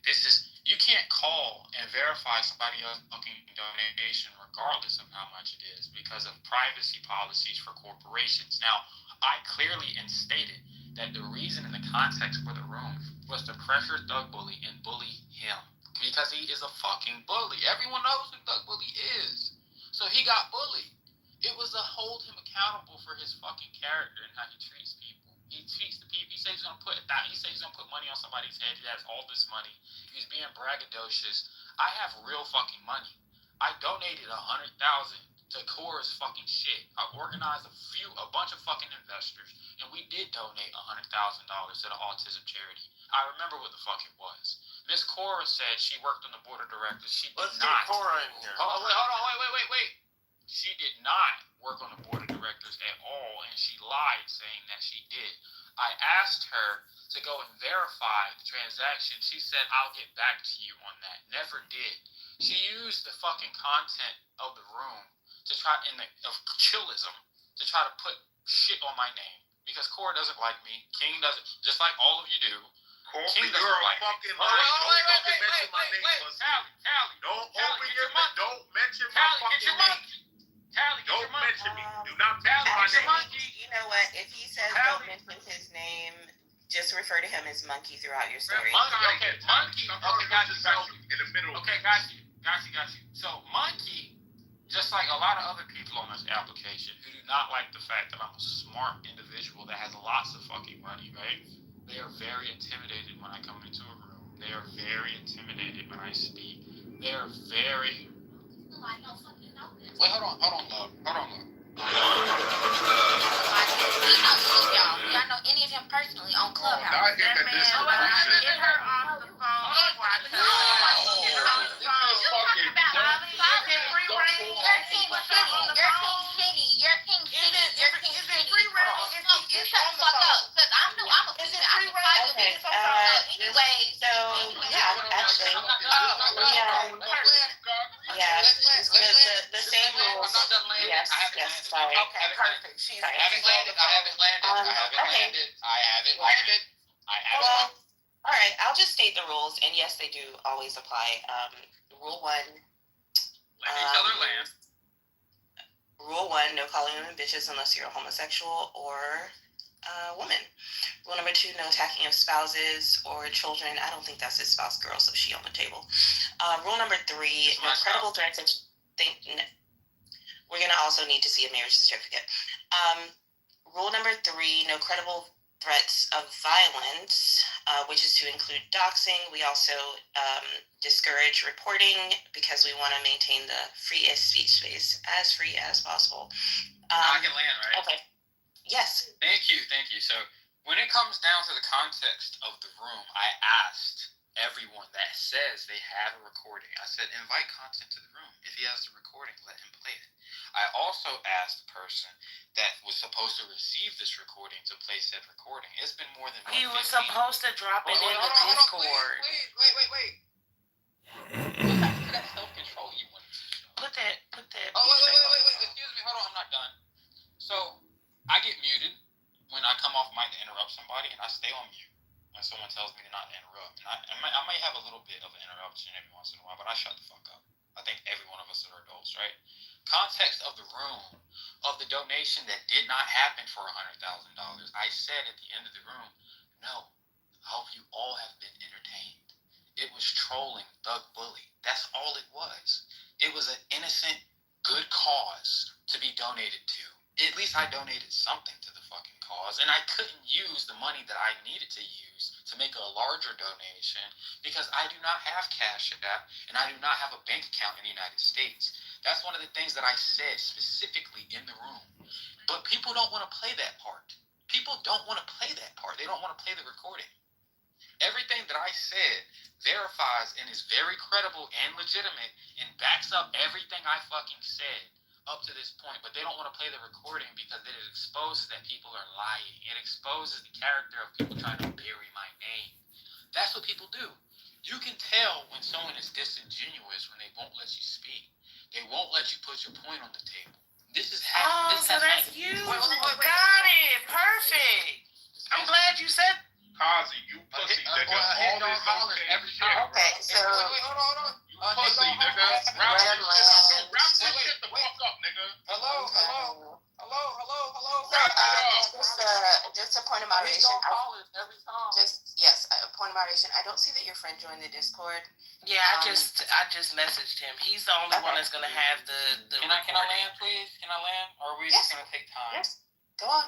You can't call and verify somebody else's fucking donation regardless of how much it is because of privacy policies for corporations. Now, I clearly stated that the reason in the context for the room was to pressure Thug Bully and bully him because he is a fucking bully. Everyone knows who Thug Bully is. So he got bullied. It was to hold him accountable for his fucking character and how he treats people. He treats the people. He says he's gonna put money on somebody's head. He has all this money. He's being braggadocious. I have real fucking money. I donated $100,000 to Cora's fucking shit. I organized a bunch of fucking investors, and we did donate $100,000 to the autism charity. I remember what the fuck it was. Miss Cora said she worked on the board of directors. She did Let's not. get Cora in here. Hold on, wait. She did not work on the board of directors at all, and she lied saying that she did. I asked her to go and verify the transaction. She said, I'll get back to you on that. Never did. She used the fucking content of the room to try, of chillism, to try to put shit on my name. Because Cora doesn't like me. King doesn't, just like all of you do. King doesn't like me. Fucking lie. Don't mention my name. Tally. Don't open your mouth. Don't mention my fucking name. Tally, don't mention me. Do not mention my name. Monkey. You know what? If he says don't mention his name, just refer to him as Monkey throughout your story. Monkey. Okay, got you. In the middle. Okay, got you. So Monkey, just like a lot of other people on this application who do not like the fact that I'm a smart individual that has lots of fucking money, right? They are very intimidated when I come into a room. They are very intimidated when I speak. They are very... Wait, hold on, love. We don't know any of him personally on Clubhouse. Not in the distribution. Get her off the phone. You're king shitty. You shut the fuck up. Because I'm a Okay, anyway. so, yeah, actually, the same rules. Yes, sorry. Okay, perfect. I haven't landed. Well, all right, I'll just state the rules, and yes, they do always apply. Rule 1. Let each other land. Rule 1, no calling women bitches unless you're a homosexual or woman. Rule number 2, no attacking of spouses or children. I don't think that's his spouse, girl, so she on the table. Rule number 3, no credible threats of... We're going to also need to see a marriage certificate. Rule number 3, no credible threats of violence, which is to include doxing. We also discourage reporting because we want to maintain the free speech space as free as possible. I can land, right? Okay. Yes. Thank you. So when it comes down to the context of the room, I asked everyone that says they have a recording. I said, invite content to the room. If he has the recording, let him play it. I also asked the person that was supposed to receive this recording to play said recording. It's been more than He was supposed to drop it in the Discord. Wait. That self-control you want. Put that. Oh, wait. Excuse me. Hold on. I'm not done. So, I get muted when I come off mic to interrupt somebody, and I stay on mute when someone tells me to not interrupt. And I might have a little bit of an interruption every once in a while, but I shut the fuck up. I think every one of us are adults, right? Context context of the room, of the donation that did not happen for $100,000, I said at the end of the room, no, I hope you all have been entertained. It was trolling Thug Bully. That's all it was. It was an innocent, good cause to be donated to. At least I donated something to the fucking cause, and I couldn't use the money that I needed to use to make a larger donation because I do not have Cash App and I do not have a bank account in the United States. That's one of the things that I said specifically in the room. But people don't want to play that part. People don't want to play that part. They don't want to play the recording. Everything that I said verifies and is very credible and legitimate and backs up everything I fucking said up to this point, but they don't want to play the recording because it exposes that people are lying. It exposes the character of people trying to bury my name. That's what people do. You can tell when someone is disingenuous when they won't let you speak. They won't let you put your point on the table. This is how. So that's you. Got it. Perfect. I'm glad you said. Kazi, you pussy, nigga. All this okay shit. Okay, so. Hold on. You pussy, nigga. Wrap this shit the fuck up, nigga. Hello. So, just a point of moderation. Every time. Yes, a point of moderation. I don't see that your friend joined the Discord. Yeah, I just messaged him. He's the only one that's gonna have the. Can I land, please? Can I land? Or are we just gonna take time? Yes. Go on.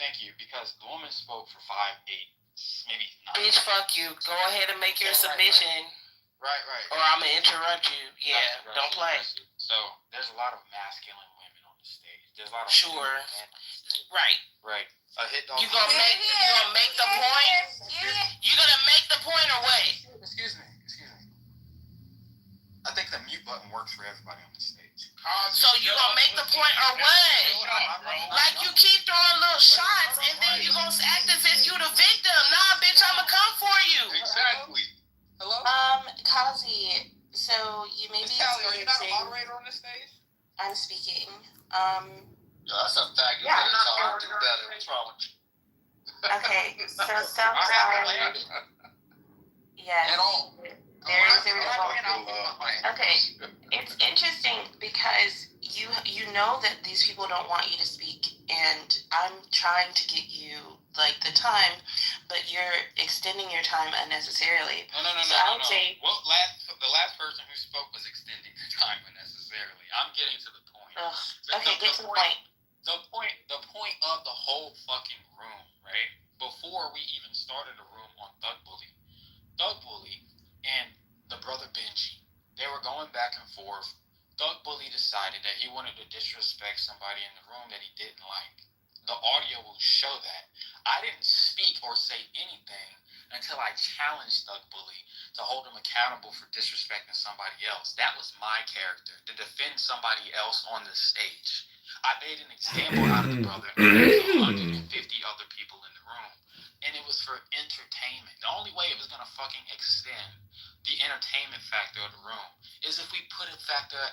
Thank you, because the woman spoke for 5, 8, maybe 9. Bitch, fuck you. Go ahead and make your submission. Right. Or I'm gonna interrupt you. Yeah, don't play. So there's a lot of masculine women on the stage. There's a lot of Sure. men on the stage. Right. A hit dog. You gonna make the point? You gonna make the point or what? Excuse me. I think the mute button works for everybody on the stage. So you gonna make the point or what? Like you keep throwing little shots and then you gonna act as if you the victim. Nah, bitch, I'ma come for you. Exactly. Hello? Kazi, so you may be Callie, are you not a moderator on this stage? I'm speaking. Yo, that's a fact. You Yeah, better talk. Do better. What's wrong with you? Okay, so sorry. Yes. At all. There is a result. Okay, it's interesting because you know that these people don't want you to speak, and I'm trying to get you like the time, but you're extending your time unnecessarily. No. So I would say. Well, the last person who spoke was extending the time unnecessarily. I'm getting to the point. Okay, get to the point. The point of the whole fucking room, right? Before we even started a room on Thug Bully and the brother Benji, they were going back and forth. Thug Bully decided that he wanted to disrespect somebody in the room that he didn't like. The audio will show that. I didn't speak or say anything until I challenged Thug Bully to hold him accountable for disrespecting somebody else. That was my character, to defend somebody else on the stage. I made an example out of the brother, and there was 150 other people in the room, and it was for entertainment. The only way it was going to fucking extend the entertainment factor of the room is if we put an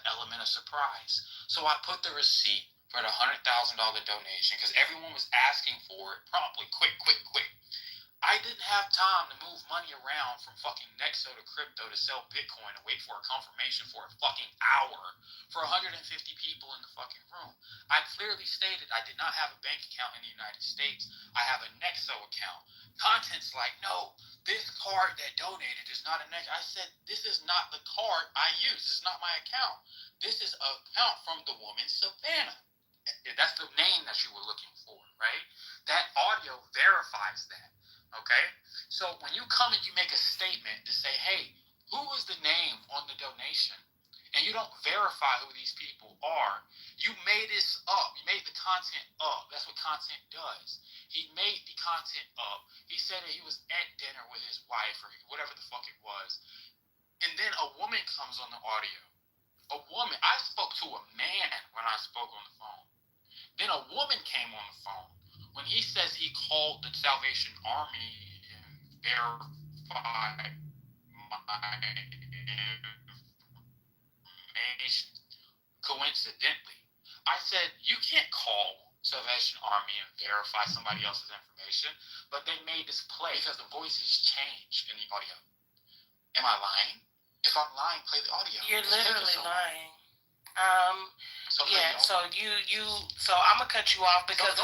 element of surprise. So I put the receipt for the $100,000 donation because everyone was asking for it promptly, quick. I didn't have time to move money around from fucking Nexo to crypto to sell Bitcoin and wait for a confirmation for a fucking hour for 150 people in the fucking room. I clearly stated I did not have a bank account in the United States. I have a Nexo account. Content's like, no, this card that donated is not a Nexo. I said, this is not the card I use. This is not my account. This is an account from the woman Savannah. That's the name that you were looking for, right? That audio verifies that. Okay? So when you come and you make a statement to say, hey, who is the name on the donation? And you don't verify who these people are. You made this up. You made the content up. That's what content does. He made the content up. He said that he was at dinner with his wife or whatever the fuck it was. And then a woman comes on the audio. A woman. I spoke to a man when I spoke on the phone. Then a woman came on the phone. When he says he called the Salvation Army and verified my information, coincidentally, I said, you can't call Salvation Army and verify somebody else's information, but they made this play because the voices changed in the audio. Am I lying? If I'm lying, play the audio. You're literally lying. So I'm gonna cut you off because you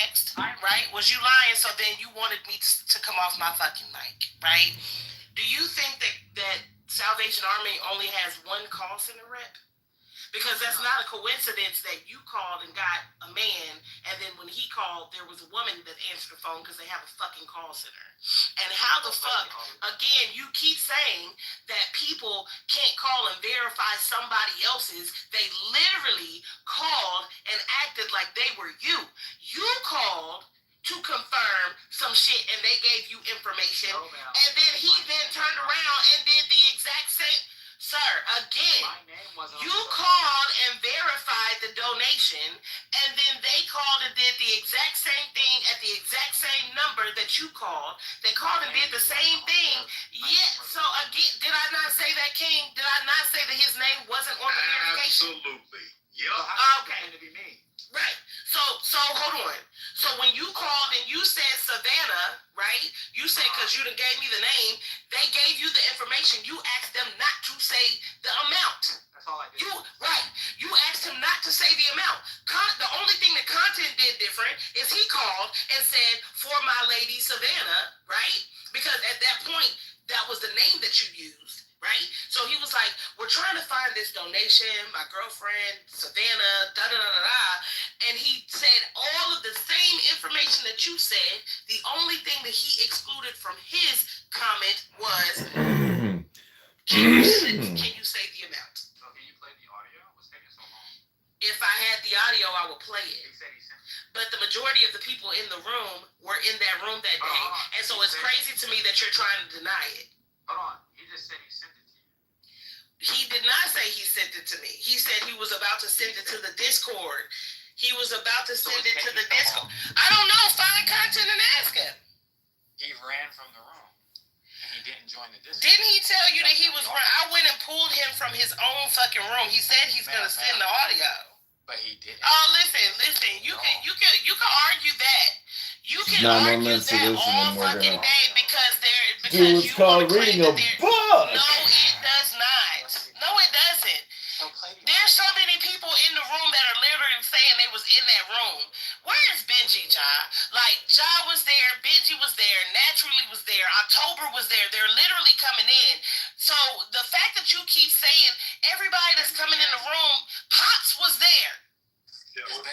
asked, right? Was you lying? So then you wanted me to come off my fucking mic, right? Do you think that Salvation Army only has one call center rep? Because that's not a coincidence that you called and got a man, and then when he called, there was a woman that answered the phone because they have a fucking call center. And how the fuck, again, you keep saying that people can't call and verify somebody else's. They literally called and acted like they were you. You called to confirm some shit and they gave you information, and then he then turned around and did the exact same. Sir, again, you called and verified the donation, and then they called and did the exact same thing at the exact same number that you called. They called and did the same thing. Yeah, so again, did I not say that, King? Did I not say that his name wasn't on the verification? Absolutely. Yep. Okay. Right. So hold on. So when you called and you said Savannah, right? You said because you done gave me the name, they gave you the information. You asked them not to say the amount. That's all I did. You asked him not to say the amount. The only thing that Content did different is he called and said, for my lady Savannah, right? Because at that point, that was the name that you used. Right? So he was like, we're trying to find this donation, my girlfriend, Savannah, da-da-da-da-da. And he said all of the same information that you said. The only thing that he excluded from his comment was, can you say the amount? So can you play the audio? What's taking so long? If I had the audio, I would play it. He said he sent it. But the majority of the people in the room were in that room that day. And so it's crazy to me that you're trying to deny it. Hold on. He just said he sent it to you. He did not say he sent it to me. He said he was about to send it to the Discord. He was about to send it to the Discord. I don't know. Find Content and ask him. He ran from the room. He didn't join the Discord. Didn't he tell you that he was running? I went and pulled him from his own fucking room. He said he's gonna send the audio. But he didn't. Oh, listen. You can argue that. You can argue that all fucking day because Dude, it's called reading a book. No, it does not. No, it doesn't. There's so many people in the room that are literally saying they was in that room. Where is Benji, Ja? Like, Ja was there, Benji was there, Naturally was there, October was there. They're literally coming in. So the fact that you keep saying everybody that's coming in the room, Pops was there.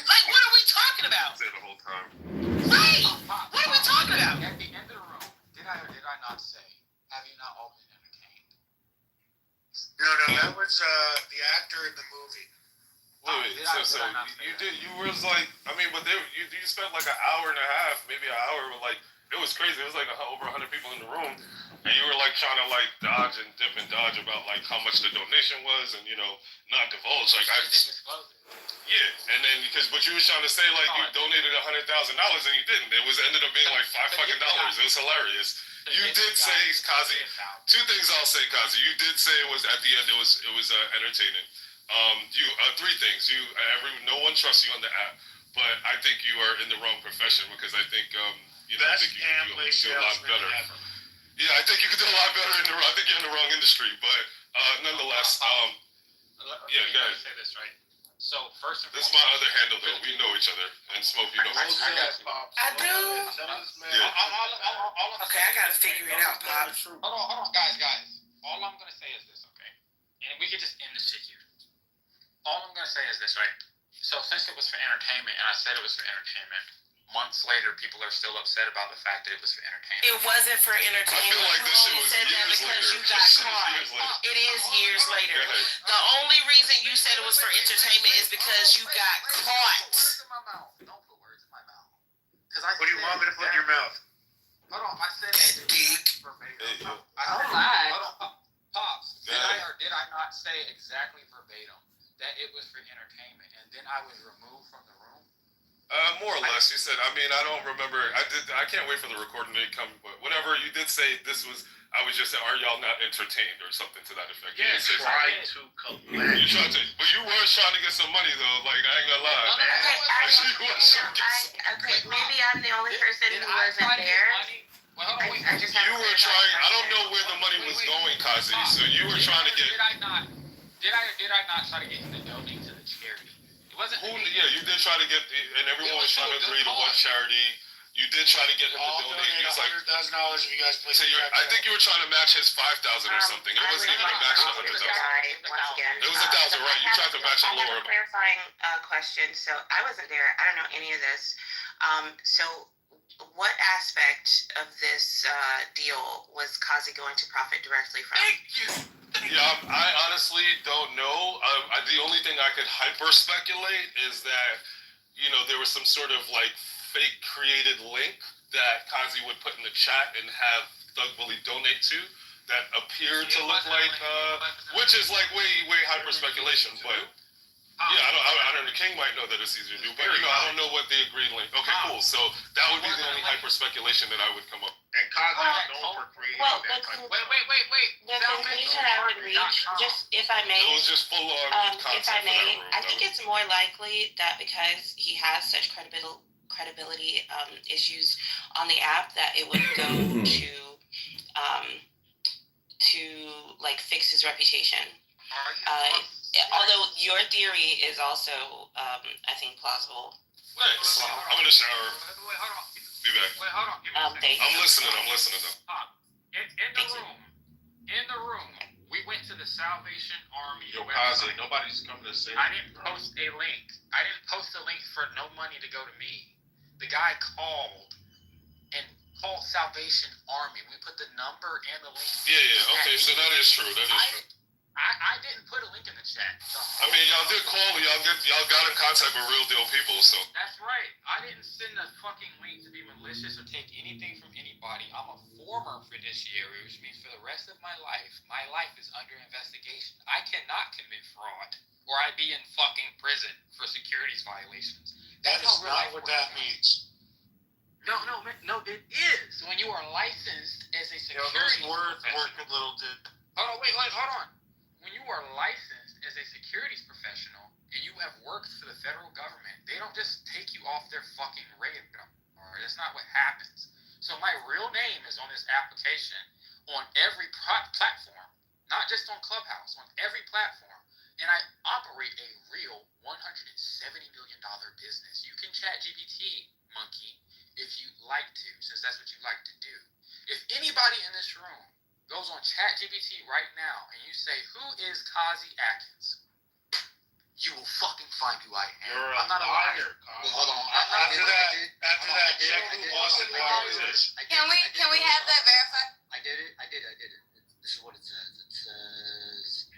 Like, what are we talking about? The whole time. Right. What are we talking about? At the end of the room, did I or did I not say, have you not all been entertained? No, that was the actor in the movie. Wait, you were like, I mean, but you spent like an hour and a half, maybe an hour, like, it was crazy. It was like over 100 people in the room, and you were like trying to like dodge and dip and dodge about like how much the donation was, and not divulge. Like yeah, and then but you were trying to say like you donated $100,000 and you didn't. It ended up being like $5 fucking. It was hilarious. You did say, Kazi. Two things I'll say, Kazi. You did say it was at the end. It was entertaining. Three things. No one trusts you on the app, but I think you are in the wrong profession because I think I think you could do a lot better. Yeah, I think you could do a lot better I think you're in the wrong industry, but nonetheless, yeah, go ahead. Say this right. So first and this is my other handle though. We know each other, and Smoke, you know. I do. Yeah. Okay, I gotta figure it out, Pop. Hold on, guys. All I'm gonna say is this, okay? And we can just end this shit here. All I'm gonna say is this, right? So since it was for entertainment, and I said it was for entertainment, months later, people are still upset about the fact that it was for entertainment. It wasn't for entertainment. I feel like this shit was said that years because later. you got caught. It is years later. The only reason you said it was for entertainment is because you got caught. Don't put words in my mouth. What do you want me to put in your mouth? Hold on, I said it verbatim. Oh my. Pops, did I or did I not say exactly verbatim that it was for entertainment, and then I was removed from the room? More or less, you said. I mean, I don't remember. I can't wait for the recording to come. But whatever you did say, this was. I was just saying, are y'all not entertained or something to that effect? Yeah, try to collect. You tried to, but you were trying to get some money though. Like I ain't gonna lie. Okay, maybe I'm the only person who wasn't there. I You were trying. I don't know where the money was going, Kazi. So you were trying to get. Did I not try to get him to donate to the charity? It wasn't. Yeah, you did try to get, and everyone was trying to agree to one charity. You did try to get him to donate. It's like $100,000 if you guys play. So I think you were trying to match his 5,000 or something. It wasn't even a match of 100,000. It was 1,000, right? You tried to match it I lower. have a clarifying question. So I wasn't there. I don't know any of this. So what aspect of this deal was Kazi going to profit directly from? Yeah, I honestly don't know. The only thing I could hyper speculate is that, there was some sort of like fake created link that Kazi would put in the chat and have Thug Bully donate to that appeared to look like, which is like way hyper speculation, but yeah, I don't know. King might know that it's easier to do, but I don't know what the agreed link. Okay, cool. So that would be the only hyper speculation that I would come up. And Kazi is known for creating that type of Wait. The conclusion I would reach, just if I may, It was just full on content. if I may, I think it's more likely that because he has such credibility issues on the app that it would go to like fix his reputation. Although your theory is also I think plausible. Thanks. I'm in the shower. Wait, hold on. Be back. Wait, hold on. I'm listening though. In the room, we went to the Salvation Army. Yo, Kazi, nobody's coming to say. I didn't post a link. I didn't post a link for no money to go to me. The guy called Salvation Army. We put the number and the link. Yeah. Okay, so that is true. I didn't put a link in the chat. I mean, y'all did call. Y'all got in contact with real deal people. So that's right. I didn't send a fucking link to be malicious or take anything from anybody. I'm a former fiduciary, which means for the rest of my life is under investigation. I cannot commit fraud, or I'd be in fucking prison for securities violations. That is not what that means. No, it is. When you are licensed as a security words work a little bit. Hold on. When you are licensed as a securities professional and you have worked for the federal government, they don't just take you off their fucking radar. That's not what happens. So my real name is on this application on every platform, not just on Clubhouse, on every platform. And I operate a real $170 million business. You can chat GPT, monkey, if you like to, since that's what you like to do. If anybody in this room goes on ChatGPT right now and you say, "Who is Kazi Atkins?" you will fucking find who I am. I'm not a liar. Hold on. After that, check who Boston is. Can we have that verified? I did it. This is what it says. It says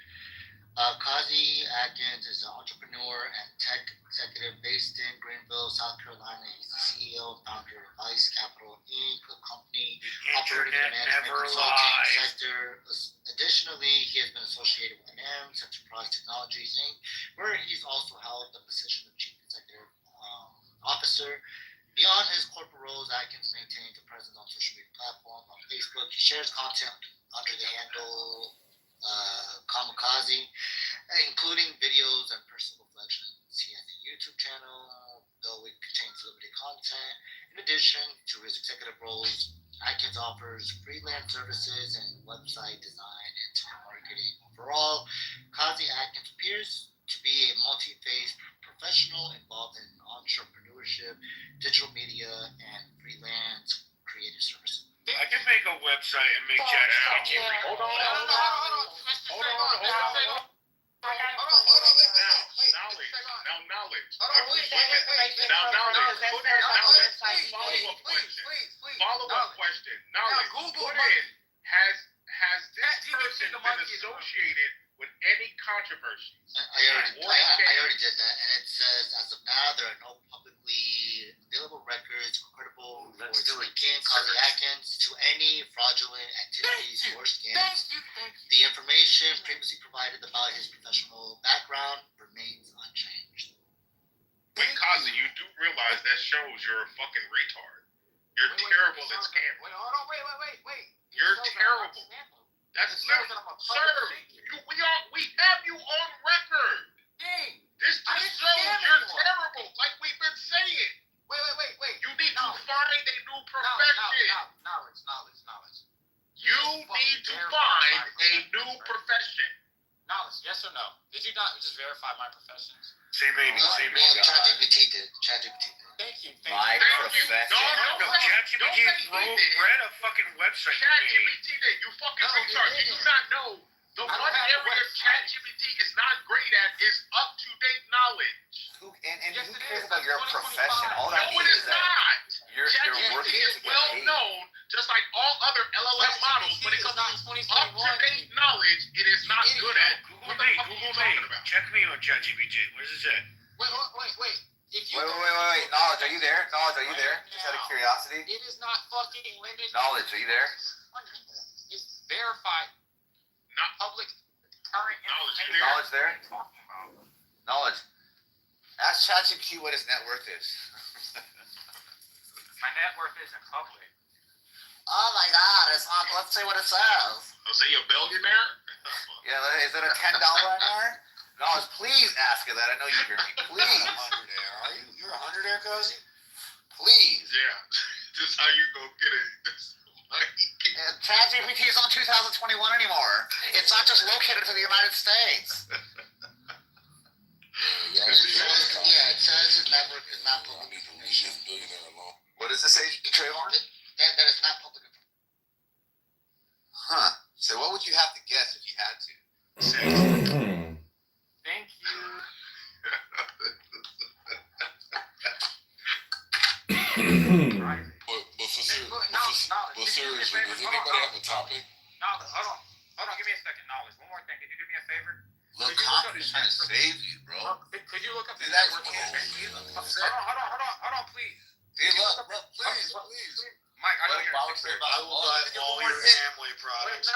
Kazi Atkins is an entrepreneur and tech executive based in Greenville, South Carolina. He's the CEO and founder of Vice Capital Inc., a company operating in the management consulting sector. Additionally, he has been associated with NAMS Enterprise Technologies Inc., where he's also held the position of Chief Executive Officer. Beyond his corporate roles, Atkins maintains a presence on social media platforms. On Facebook, he shares content under the handle Kamikaze, including videos and personal reflections. He has a YouTube channel, though it contains limited content. In addition to his executive roles, Atkins offers freelance services and website design and internet marketing. Overall, Kazi Atkins appears to be a multi-phase professional involved in entrepreneurship, digital media, and freelance creative services. I can make a website and make chat. Hold on. Knowledge. Follow-up question. Knowledge. Put in, has this person been associated with any controversies? I already did that, and it says, as of now, there are no publicly available records credible reports linking Kazi Atkins to any fraudulent activities or scams. The information previously provided about his professional background remains unchanged. Wait, Kazi, you do realize that shows you're a fucking retard. You're terrible at scamming. Wait. You're terrible. That's sir. We have you on record. Dang. This just shows you're terrible, like we've been saying. Wait. You need to find a new profession. Knowledge. Did you not just verify my professions? ChatGPT did. Thank you. My profession. No, ChatGPT read a fucking website. ChatGPT did. You fucking retard. Do you not know the one area ChatGPT is not great at is up-to-date knowledge? And who cares about your profession? All that No, it means is is that not. you're ChatGPT working is to get well paid. known, just like all other LLM models. When it comes to up-to-date knowledge, it is not good at. What the fuck are you talking about? Check me on ChatGPT. What does it say? Wait. If you Wait. Knowledge, are you there? Just out of curiosity. It is not fucking limited. Knowledge, are you there? It's verified. Not public current information. Knowledge there? Knowledge. Ask ChatGPT what his net worth is. My net worth isn't public. Oh my god, it's not. Let's see what it says. I'll say you're a billionaire? Yeah, is it a $10 an hour? Knowledge, please ask her that. I know you hear me. Please. Are you? You're 100 there, Cozy? Please. Yeah. This is how you go get it. ChatGPT is not 2021 anymore. It's not just located for the United States. Yeah, it says his network is not public information. What does it say, Trayvon? That is not public information. Huh. So what would you have to guess if you had to? Thank you. But seriously, does anybody have a topic? Knowledge, hold on, give me a second. Knowledge, one more thing. Could you do me a favor? Look, Compton's trying to save you, bro. Could you look up the That network? Hold on, please. Hey, look, please. Mike, I know you're I will buy all your Amway products.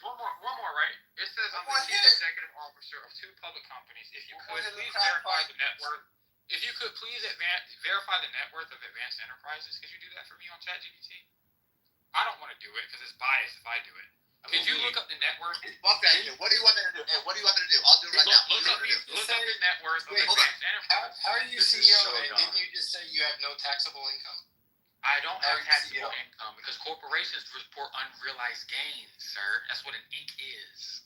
One more, right? It says I'm the chief executive officer of 2 public companies. If you could please verify the net worth. If you could please verify the net worth of Advanced Enterprises, could you do that for me on ChatGPT? I don't want to do it because it's biased if I do it. Could you look up the net worth? Fuck that shit. What do you want me to do? Hey, what do you want me to do? I'll do it right now. Look up the net worth of Advanced Enterprises. How are you CEO? Didn't you just say you have no taxable income? I don't have taxable income because corporations report unrealized gains, sir. That's what an Inc. is.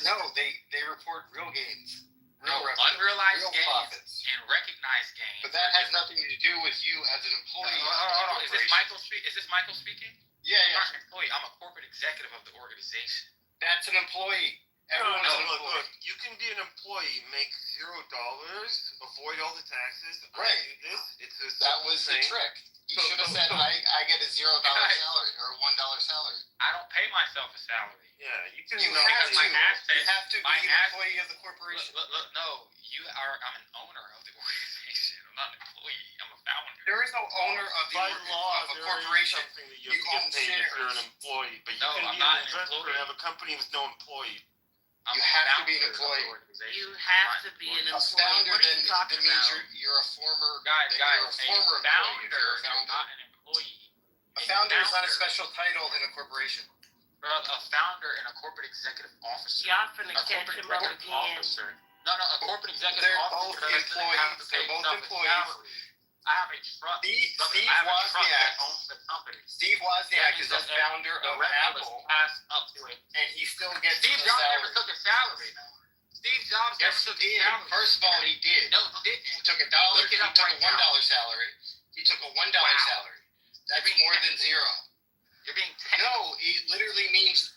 No, they report real gains. Unrealized real gains profits. and recognized gains. But that has nothing to do with you as an employee. Hold on. Is this Michael speaking? Yeah. I'm not an employee. I'm a corporate executive of the organization. That's an employee. Everyone's an employee. Look. You can be an employee, make $0, avoid all the taxes. Right. That was the trick. You should have said, I get a $0 salary or a $1 salary. I don't pay myself a salary. Yeah, you can. You have to. You have to be an employee of the corporation. Look, no, I'm an owner of the organization. I'm not an employee. I'm a founder. There is no owner of By law, a corporation. Something that you get paid if you're an employee, but you can be an investor and have a company with no employee. You have to be an employee. You have to be an A employee. founder What are you talking means about? you're a former Guys, you're a former employee. founder is not an employee. A founder is not a special title in a corporation. Bro, a founder and a corporate executive officer. Y'all finna A catch corporate him up executive again. officer. No, a corporate executive They're officer. both employees. They're both employees. I have a trust. Steve I have a trust Wozniak. that owns the company. Steve Wozniak is the founder of Apple, Passed up to it. and he still gets Steve a Jobs salary. never took a salary. Steve Jobs Yes, never took he a did. salary. First of all, he did. No, he didn't. He took $1. Look He it up took right a $1 now. salary. He took a $1 salary. That's being more than zero. You're being No, it literally means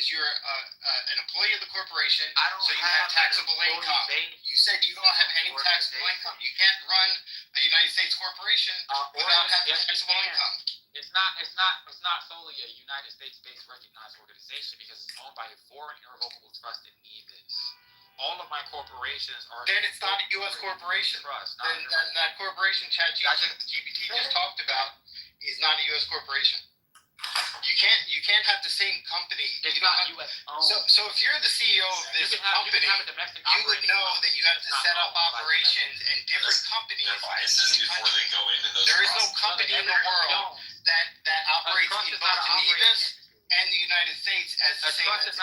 you're an employee of the corporation. I don't so you have have taxable an employee income. base. You said you don't have any taxable income. You can't run a United States corporation without having yes, you taxable can. income. It's not solely a United States-based recognized organization because it's owned by a foreign irrevocable trust in Nevis. All of my corporations are. Then it's not a U.S. corporation. Trust. Then that corporation ChatGPT just talked about is not a U.S. corporation. You can't have the same company. It's not U.S. owned. So if you're the CEO of this company, you would know that you have to set up operations and different companies. There is no company in the world that operates in both Nevis and the United States as the same entity.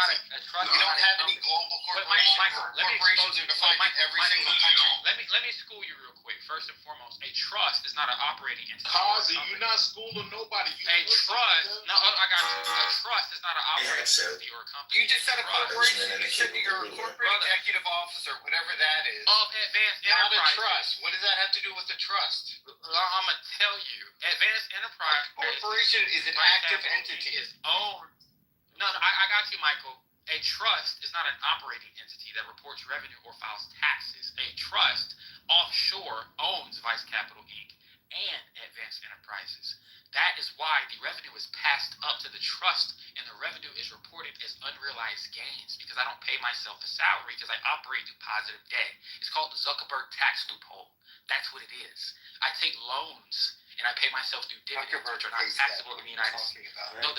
You don't have any global corporations are defined in every single country. Let me school you real quick. First and foremost, a trust is not an operating entity. Kazi, you're not schooling nobody. I got you. A trust is not an operating entity or a company. You just said a corporation. You said you're a corporate executive officer, whatever that is. Of Advanced Not a Enterprise. trust. What does that have to do with the trust? I'm gonna tell you, Advanced Enterprise. Corporation is an active entity. No, I got you, Michael. A trust is not an operating entity that reports revenue or files taxes. A trust offshore owns Vice Capital Inc. and Advanced Enterprises. That is why the revenue is passed up to the trust and the revenue is reported as unrealized gains because I don't pay myself a salary because I operate through positive debt. It's called the Zuckerberg tax loophole. That's what it is. I take loans and I pay myself through dividends, which are not taxable in the United States. No,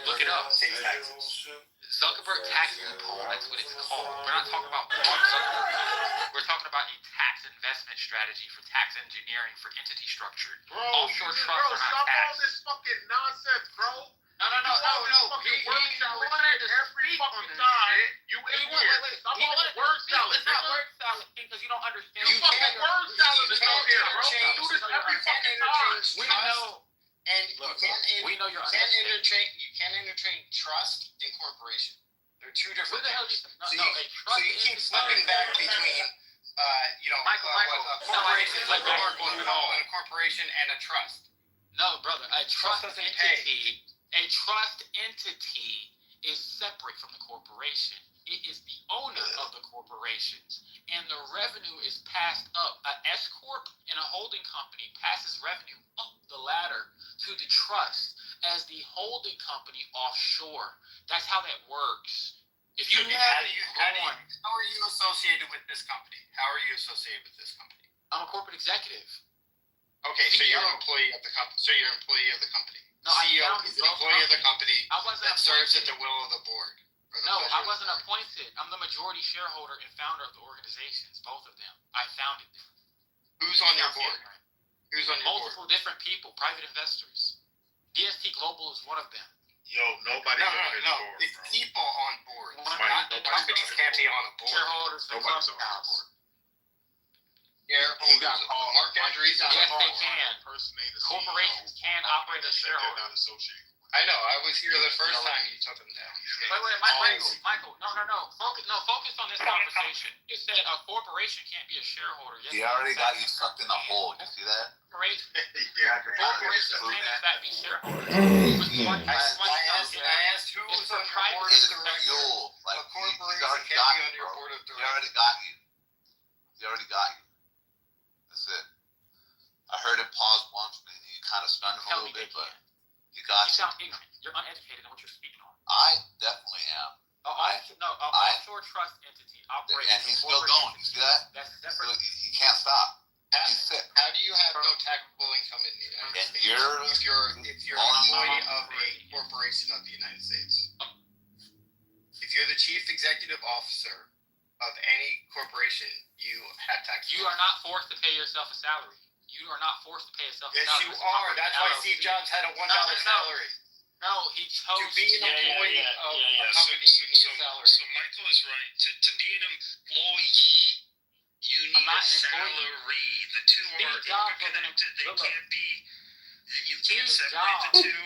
look it up. Zuckerberg tax loophole, that's what it's called. We're not talking about Mark Zuckerberg. We're talking about a tax investment strategy for tax engineering for entity structure. Offshore trusts are not stop all taxed. this fucking nonsense, bro. No. He wanted to every fucking time. You idiot. Stop all the word salad. It's not word salad because you don't understand. You fucking word salad is out here, bro. You do this every fucking time. We know. And we know you're you can't interchange trust and corporation. They're two different things. So you keep flipping back between a corporation and a trust. No, brother, a trust doesn't entity. A trust entity is separate from the corporation. It is the owner of the corporations, and the revenue is passed up. A S corp and a holding company passes revenue up the ladder to the trust as the holding company offshore. That's how that works. If you how are you associated with this company? How are you associated with this company? I'm a corporate executive. Okay, so you're an employee of the company. So you're an employee of the company. No, CEO is an employee of the company that serves at appointed. the will of the board. No, I wasn't appointed. I'm the majority shareholder and founder of the organizations, both of them. I founded them. Who's on your board? Who's on your board? Multiple different people, private investors. DST Global is one of them. Yo, nobody's on his board. It's people on board. Nobody's Companies can't be on a board. Shareholders, Nobody's on his board. He got called. Mark Andreessen. Yes, they can. Corporations can operate as shareholders. Not associated. I know. I was here the first time you took them down. Michael. No. Focus on this conversation. You said a corporation can't be a shareholder. Yes, He already got you sucked in the hole. You see that? Corporations Yeah, can in fact be shareholders. I asked who was on your board It's of directors. fuel. Like, A corporation he's already can't got be you, on your bro. board of He directors. already got you. He already got you. That's it. I heard it pause once, and you kind of stunned him a little bit, but you got You you. sound ignorant. You're uneducated in what you're speaking on. I definitely am. An offshore trust entity operates. And he's still going. You see that? That's So separate. he can't stop. He's sick. How do you have no taxable income in the United And States you're if you're an employee of a corporation of the United States? If you're the chief executive officer of any corporation, you have tax. You are not forced to pay yourself a salary. You are not forced to pay yourself a Yes, salary. you are. That's why Steve Jobs had a $1 salary. No, he chose To be an employee of a company, you need a salary. So Michael is right. To be an employee, you need a salary. The two are interconnected. They can't be. You can't separate the two.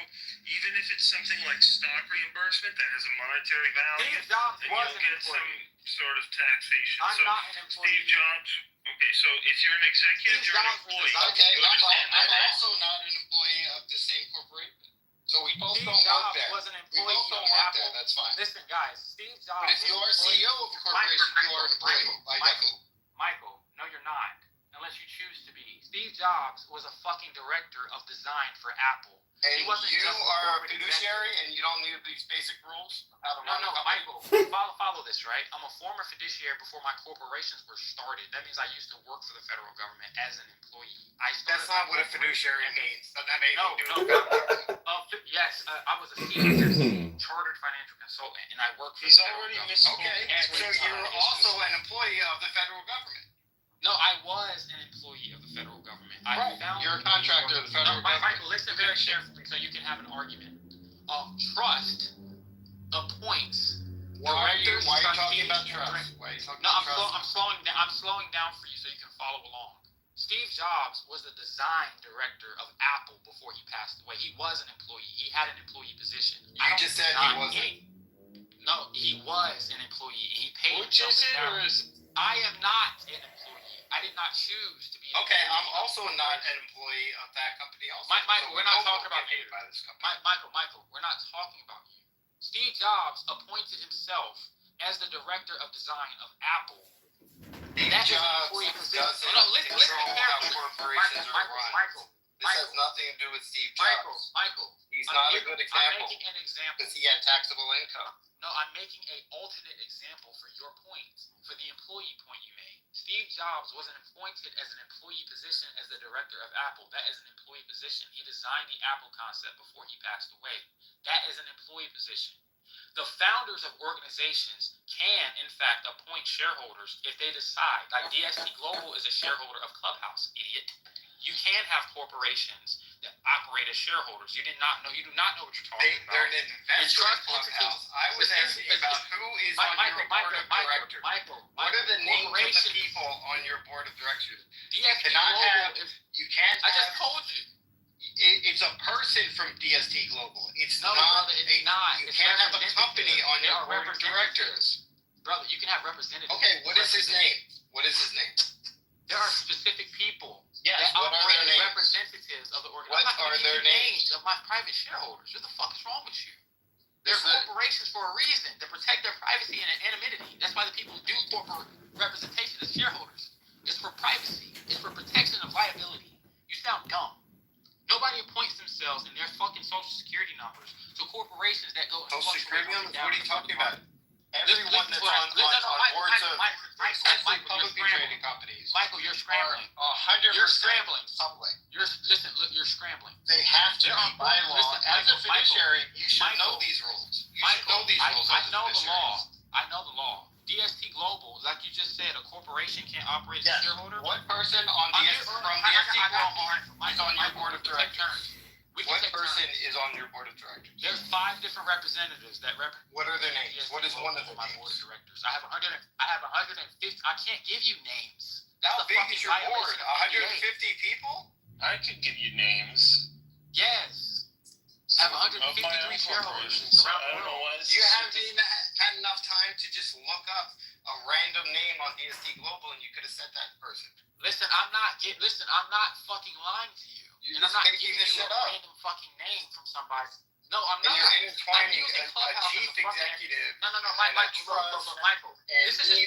Even if it's something like stock reimbursement that has a monetary value, then you'll get some sort of taxation. I'm So not an employee. Steve Jobs. Okay, so if you're an executive, you're an employee. Okay, You understand I'm that? also not an employee of the same corporation. So we both Steve don't work Jobs there. was an We employee both don't of work Apple. there. That's fine. Listen, guys, Steve Jobs. But if you are CEO of a corporation, you are an employee. Michael, no, you're not. Unless you choose to be. Steve Jobs was a fucking director of design for Apple. And He wasn't you just a are a corporate fiduciary, and you don't need these basic rules of how to run a company. Michael, follow this, right? I'm a former fiduciary before my corporations were started. That means I used to work for the federal government as an employee. That's not what a fiduciary means. That may Yes, I was a senior chartered financial consultant, and I worked for He's the federal already government. Okay, so you're also an employee of the federal government. No, I was an employee of the federal government. Right. You're a contractor of the federal government. Michael, listen very carefully so you can have an argument. Trust appoints Why are you directors, talking trustees, about trust? fucking No, trust. I'm slowing down for you so you can follow along. Steve Jobs was the design director of Apple before he passed away. He was an employee. He had an employee position. You just said he wasn't. No, he was an employee. He paid Which is it, or is... I am not an employee. I did not choose to be an Okay, employee. I'm also not an employee of that company also. Michael, we're not talking about you. By this company. Michael, we're not talking about you. Steve Jobs appointed himself as the director of design of Apple. Steve Jobs doesn't control how corporations are run. This has nothing to do with Steve Jobs. Michael. He's not a good example. I'm making an example. Because he had taxable income. No, I'm making an alternate example for your point, for the employee point you made. Steve Jobs wasn't appointed as an employee position as the director of Apple. That is an employee position. He designed the Apple concept before he passed away. That is an employee position. The founders of organizations can, in fact, appoint shareholders if they decide. Like DST Global is a shareholder of Clubhouse, idiot. You can have corporations that operate as shareholders. You do not know what you're talking about. They're an investor in Clubhouse. I was asking about who is on your board of directors. What are the names of the people on your board of directors? You can't have. I just told you. It's a person from DST Global. It's not. You can't have a company on your board of directors. Brother, you can have representatives. Okay, what is his name? What is his name? There are specific people that operate are their as representatives of the organization. What are their names? Of my private shareholders. What the fuck is wrong with you? They're corporations for a reason, to protect their privacy and anonymity. That's why the people do corporate representation as shareholders. It's for privacy. It's for protection of liability. You sound dumb. Nobody appoints themselves and their fucking social security numbers to corporations that go. Social security numbers? What are you talking about? Everyone that's on boards of publicly traded companies. Michael, you're scrambling. 100%. You're scrambling. Public. You're scrambling. They have to be by law. As a fiduciary, you should know these rules. You should know these rules. I know the law. I know the law. DST Global, like you just said, a corporation can't operate as a shareholder. What person from DST Global is on your board of directors? What person is on your board of directors? There's 5 different representatives that represent. What are their names? What is one of their names? Board of directors. I have 150. I can't give you names. How big is your board? 150 people? I could give you names. Yes. I have 153 shareholders around the world. You haven't even had enough time to just look up a random name on DST Global, and you could have said that person. Listen, I'm not fucking lying to you. You're and just I'm not making giving this you shit a up. random fucking name from somebody. No, I'm not. And you're intertwining a chief executive. No, Michael. This is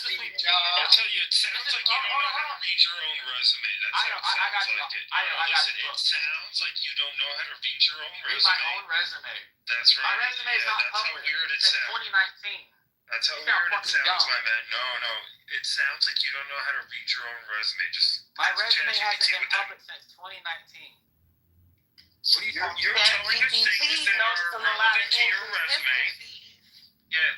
between Jobs. I'll tell you, it sounds like you don't know how to read your own resume. That's how it sounds like it. Listen, it sounds like you don't know how to read your own resume. Read my own resume. That's right. My resume is not that's published. How weird it Since sounds. 2019. That's how weird it sounds, my man. No. It sounds like you don't know how to read your own resume. Just my resume hasn't been published since 2019. What are you talking You're telling us things that are relevant to your resume. Yeah,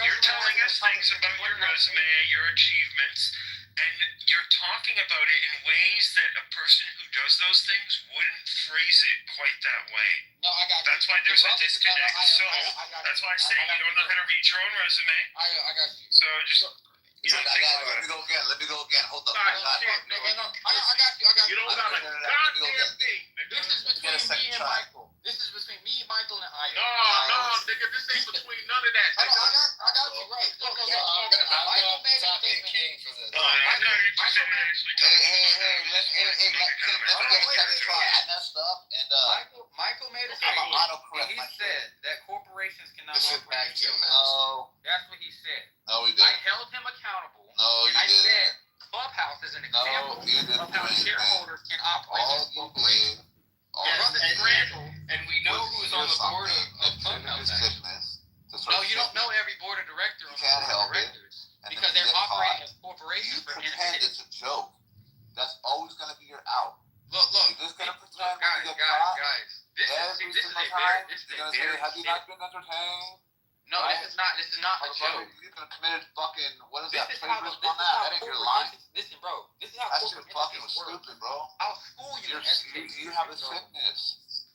you're telling us things about your resume, your achievements, and you're talking about it in ways that a person who does those things wouldn't phrase it quite that way. No, I got you. That's why there's a disconnect. So that's why I say you don't know how to read your own resume. I got you. So just. Let me go again. Hold up. I got you. You don't got a goddamn thing. This is between me and Michael. This is between me, Michael, and I. No, nigga, this ain't between none of that. I got you right. Michael made a statement. King for this. I'm not interested in actually talking Let's get a second try. I messed up, and Michael made a I'm statement. autocorrect He my shit. said that corporations cannot This is back operate. to him. That's what he said. No, we I didn't. held him accountable. No, you I didn't. said Clubhouse is an example you didn't of how do anything. shareholders can operate as corporations. And we know who's on the board of Clubhouse. No, you don't know every board of directors on the can't board help of it. directors And because then they're you get operating caught. as corporations You for pretend anonymity. it's a joke. That's always going to be your out. Look, You're just going to pretend when you get caught. guys. This Every is single a time, very, this is you're a going to say, very have you not been entertained? No, this is not a joke. You've been committed fucking, what is This that, is how plagiarism on that? That ain't your line. Listen, bro. This is how That shit corporate fucking entities work. stupid, bro. I'll school you. You have a sickness.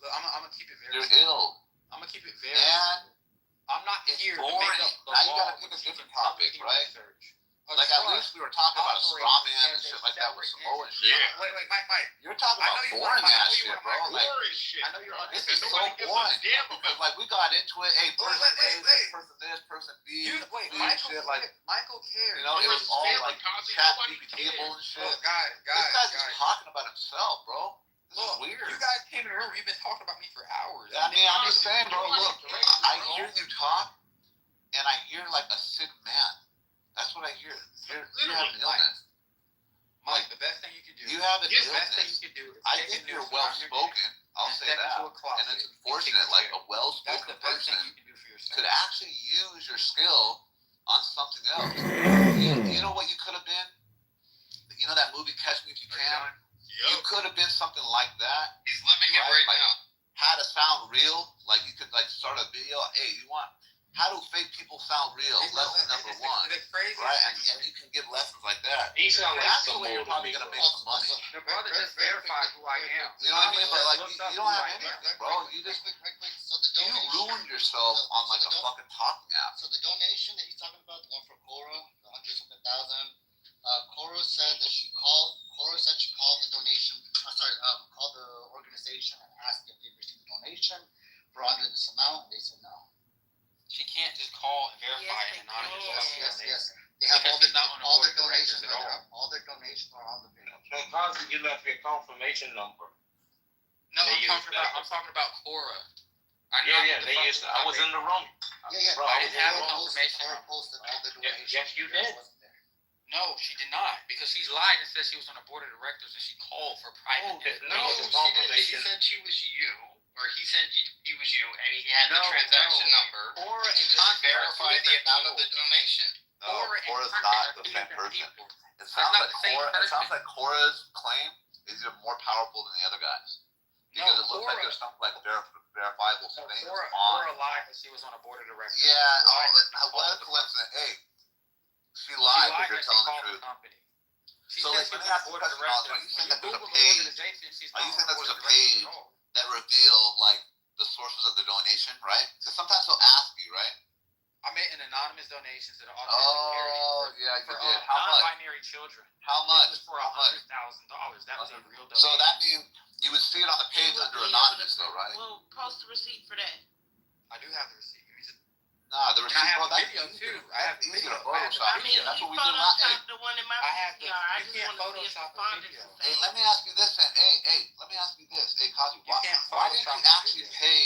Look, I'm gonna keep it very. You're simple. ill. I'm gonna keep it very. And I'm not It's here to boring. make up the Now you law. gotta pick a different topic, right? Research. Like at least we were talking about straw man and shit like that with Samoa and shit. Yeah. Wait, Mike. You're talking about boring ass shit, bro. Like Boring shit. I know you're this And is so nobody gives a boring. damn Because about like we got into it, hey, person Wait. A, person this, person B, shit like Michael cares. you know, it was all like Kazi, chat nobody GPT cares. bullshit. Look, guys. This guy's just talking about himself, bro. This is weird. You guys came in the room. You've been talking about me for hours. I mean, I'm just saying, bro. Look, I hear you talk, and I hear like a sick man. That's what I hear. You have an illness. Mike, the best thing you can do. You have an The best thing illness. you can do is I take think a you're noose well around your spoken. neck I'll and say step that. into a closet And it's and unfortunate, take a like chair. a well That's spoken the best person thing you can do for yourself. could actually use your skill on something else. You know what you could have been? You know that movie Catch Me If You Can? You could have been something like that. He's living it right like, now. How to sound real? Like you could like start a video. Hey, you want how do fake people sound real? Lesson number one, right? And you can give lessons like that. He sound like That's the some way you're old probably gonna make some money. The brother just verified who I am. You know what I mean? But like you don't have anything, bro. You just So the you donation, ruined yourself on like a fucking talking app. So the donation that he's talking about, the one for Cora, the 100-something thousand, Cora said she called the donation. Called the organization and asked if they received a donation for under this amount, and they said no. She can't just call and verify an anonymous donation. Yes. They have Because she's not on the all board their of directors donations at all. all their donations are on the video. So Kazi, you left your confirmation number. No, They I'm use talking about Cora. They used. I was in the room. Bro, I didn't have a Cora confirmation. posted all the donations. Yes, you did. No, she did not, because she's lied and said she was on the board of directors and she called for private. No, she didn't. She said she was you, or he said he was you, and he had the transaction number. Cora and just verify the amount of the donation. No, Cora's not the same person. It sounds like Cora's claim is even more powerful than the other guys. Because it looks like there's some like verifiable things on. Cora lied that she was on a board of directors. Yeah, what a coincidence. Hey, she lied because you're telling the truth. She So said like, she let was me on ask the you board a of question, directors. Are you saying that there's a Google the page? organization, she's Are you not saying on that the there's a board of directors page at all. that reveal like the sources of the donation, right? Because sometimes they'll ask you, right? I made an anonymous donation to the autistic Oh, charity yeah, you for did. How much? non-binary children. How much? It was for How much? $100,000. That was a real donation. So that means you would see it on the page under anonymous, though, right? We'll post the receipt for that. I do have the receipt. Give me just. Nah, the And I receipt, have bro. the That's video easy. too. I have That's the easy video. to Photoshop. I mean, That's you what we do. Hey, photoshopped the one in my I have the- PCR. I you just can't want to see if the Photoshop a font is video. the hey, same. let me ask you this, then. Hey, let me ask you this. Hey, Kazi, You can't why didn't Photoshop you a actually video. pay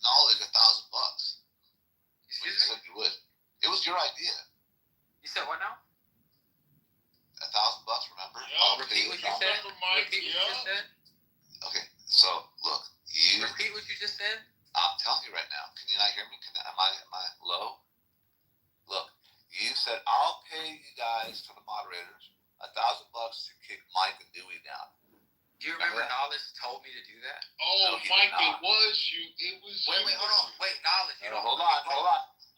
Knowledge $1,000? Excuse You me? said you would. It was your idea. You said what now? $1,000, remember? Repeat what you said. Repeat what you just said. Okay, so look, Repeat what you just said. I'm telling you right now. Can you not hear me? Am I low? Look, you said I'll pay you guys to the moderators $1,000 to kick Mike and Dewey down. Do you remember Knowledge told me to do that? Oh, No, Mike, not. it was you. It was Wait, you. hold on. Wait, Knowledge. You don't Hold on.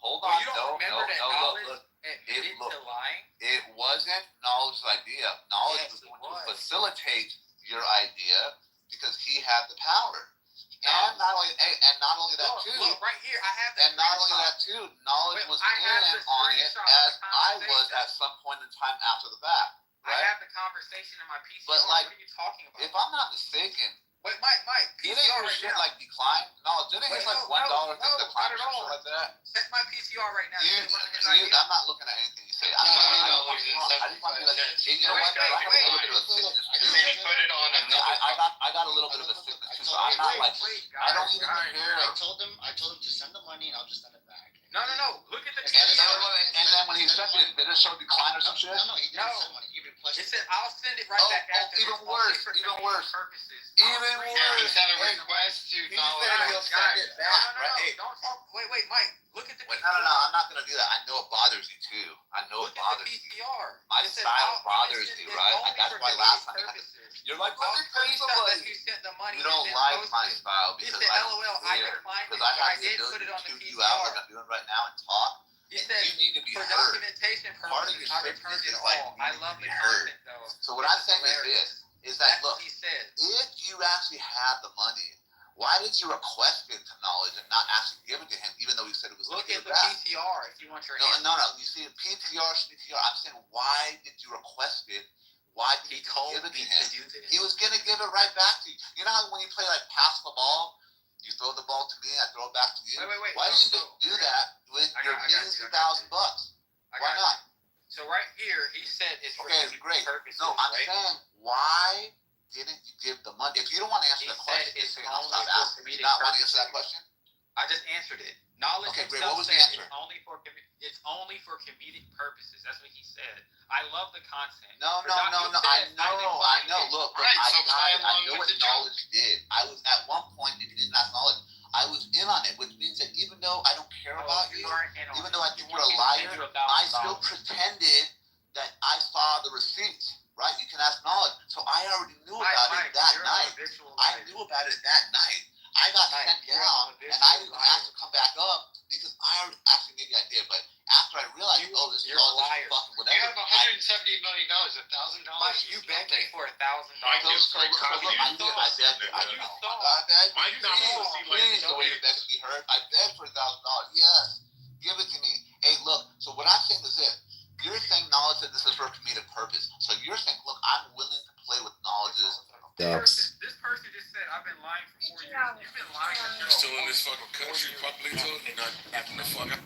Well, you don't remember that Knowledge Look. admitted to lying? It wasn't Knowledge's idea. Knowledge Yes, was it going to was. facilitate your idea because he had the power. And not only that too. Look, right here, I have the And not only screenshot. that too, Knowledge Wait, was I have in the on it screenshot as of the I was conversation. at some point in time after the fact. I Right? have the conversation in my PCR. But, like, what are you talking about? If I'm not mistaken, Wait, Mike, didn't PCR your right shit now. like decline? No, didn't Wait, his like no, $1 thing no, decline not or at all. something like that? Check my PCR right now. I'm not looking at anything you say. I just want to be like, hey, you know what? I have a little bit of a sickness too. I got a little bit of a sickness too, so I'm not like, I don't even care. I told him to send the money and I'll just send it back. No. Look at the And then when he sent it, did it show decline or some shit? No, he didn't send money. He requested. It said, I'll send it right back after. Even this, worse, only for even community worse. purposes. Even worse. He sent a request to He said he'll send it back, right? Hey, Don't talk. Wait, Mike. Look at the Wait, PCR. no, I'm not gonna do that. I know it bothers you too. I know it Look at the bothers you. PCR. My It said, style I'll- bothers it's you, only right? for That's why last time purposes. you're like, I'll let me pay screenshot that somebody. you sent the money. You don't and then like post my it. style It because said, I LOL, don't I care. declined it, Because but I have I the did put ability it on to the tune you out like PCR. I'm doing right now and talk. He And said, you need to be for heard. documentation Part of purposes, your I returned sickness it is like all. you I need love to the be heard. content though. So what I'm saying hilarious. is that That's look, what he said. if you actually had the money, why did you request it to Knowledge and not actually give it to him, even though he said it was Look PTR, I'm saying, why did you request it? Why did you give it to him? He was going to give it right back to you. You know how when you play like pass the ball, you throw the ball to me, I throw it back to you? Wait. Why didn't you do that with your millions of $1,000? Why not? So right here, he said it's for great. purposes, No, I'm right? saying, why didn't you give the money? If you don't want to answer that question, it's I'll only stop for asking. comedic You not want to purposes. answer that question? I just answered it. Knowledge Okay, great. himself What was the said answer? it's only for comedic purposes. That's what he said. I love the content. No. I know. Look, Right, I so got it. I know with what the knowledge did. I was at one point, if you didn't ask knowledge, I was in on it, which means that even though I don't care about you, even though I think you're a liar, I still pretended that I saw the receipts. Right? You can ask knowledge. So I already knew about it that night. I knew about it that night. I got sent down, and I didn't ask to come back up because I already, actually maybe I did, but after I realized, this is all this fucking whatever. You have $178 million, $1,000. Mike, you begged me for $1,000. Mike is great. I did. I begged. Mike not supposed to Please, the way you begged to be heard. I begged for $1,000. Yes, give it to me. Hey, look. So what I'm saying is this. You're saying knowledge that this is for a comedic purpose. So you're saying, look, I'm willing to play with knowledge's. This person just said, I've been lying for 4 years. You've been lying. You're still in this fucking country, public talking, not getting the fuck out.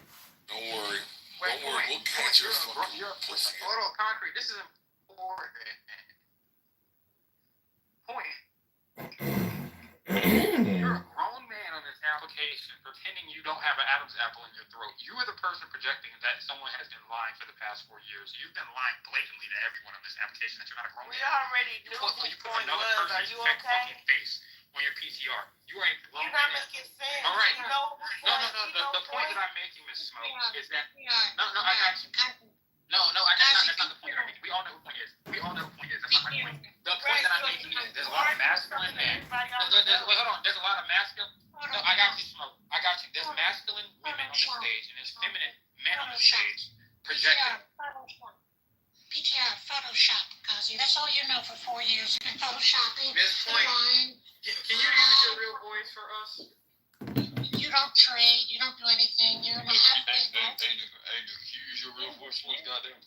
Don't worry. Don't worry. We'll catch your fucking pussy. Hold on, Concrete. This is important. Point. You're a grown man on this application pretending you don't have an Adam's apple in your throat. You are the person projecting that someone has been lying for the past 4 years. You've been lying blatantly to everyone on this application that you're not a grown man. We already knew You put another person's fake fucking face on your PCR. You ain't grown You're not man. making sense. All right. You know, No. The point that I'm making, Miss Smoke, is that I got you. That's not the point I'm making. We all know who the point is. That's not my point. The point that I'm making is there's a lot of masculine men. Wait, hold on. There's a lot of masculine. No, I got you, Smoke. I got you. There's masculine women on the stage and there's feminine men on the stage projecting. PTR, Photoshop, Kazi. That's all you know for 4 years. You've been photoshopping. Miss Point, can you use your real voice for us? You don't trade. You don't do anything. You're in a halfway house. Hey, can you use your real voice for us, goddamn?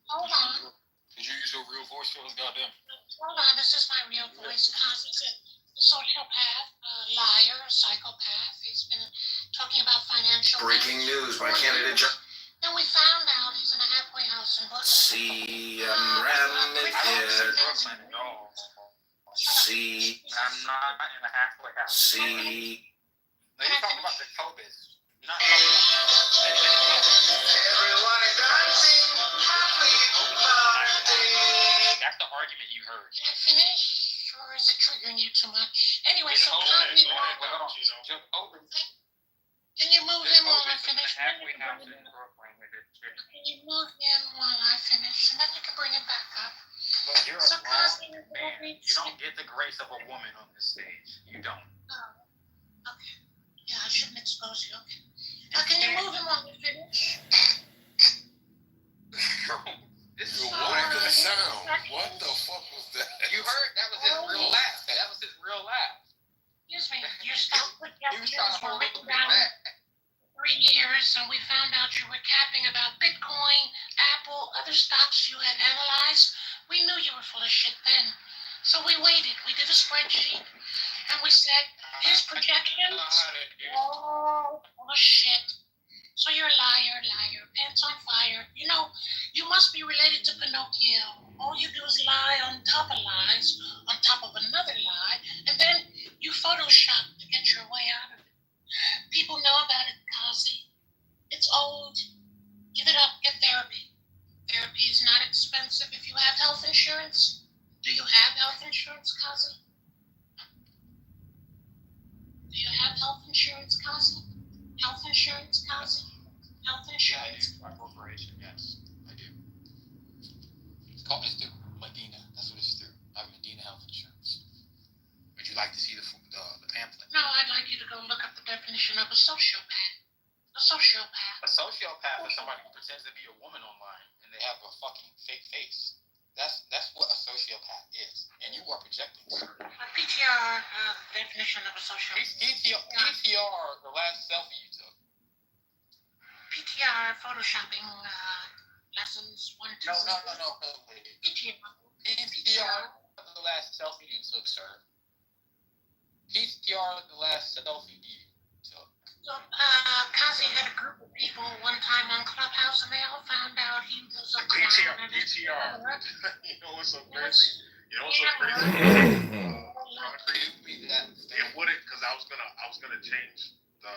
Hold on. Did you use your real voice for us, goddamn? Hold on. This is my real voice. Kazi's a sociopath, a liar, a psychopath. He's been talking about financial. Breaking news by candidate John. Then we found out he's in a halfway house in Brooklyn. See, I'm rapping it here. See, I'm not in a halfway house. see. No, you're talking about the Cobas. You're not Everyone dancing, happy birthday. That's the argument you heard. Can I finish? Or is it triggering you too much? Anyway, so Hold Kazi, on. can you move him while I finish? Halfway house in Brooklyn. Can you move him while I finish? And then you can bring him back up. Look, you're So a Kazi, grown man. You don't get the grace of a woman on this stage. You don't. Oh, okay. Yeah, I shouldn't expose you. Okay. Now, can you move him while we finish? This is Yo, what happened to the sound? What the fuck was that? You heard? That was his real laugh. That was his real laugh. Excuse me. Your stock He was trying to hold it written down back. for 3 years, and we found out you were capping about Bitcoin, Apple, other stocks you had analyzed. We knew you were full of shit then. So we waited. We did a spreadsheet, and we said, his projections, all full of shit. So you're a liar, pants on fire. You know, you must be related to Pinocchio. All you do is lie on top of lies, on top of another lie, and then you Photoshop to get your way out of it. People know about it, Kazi. It's old. Give it up, get therapy. Therapy is not expensive if you have health insurance. Do you have health insurance, Kazi? Do you have health insurance, Kazi? Health insurance, Kazi? Health insurance? Yeah, I do. My corporation, yes, I do. It's through Medina. That's what it's through. I have Medina Health Insurance. Would you like to see the pamphlet? No, I'd like you to go look up the definition of a sociopath. A sociopath. A sociopath is somebody who pretends to be a woman online and they have a fucking fake face. That's what a sociopath is. And you are projecting, sir. A PTR definition of a sociopath. PTR, the last selfie you took. PTR photoshopping, No. PTR the last selfie you took, sir. PTR the last selfie you took. So, Kazi had a group of people one time on Clubhouse, and they all found out he was a clown. PTR. You know what's so crazy? You know what's so crazy? It wouldn't, because I was gonna change the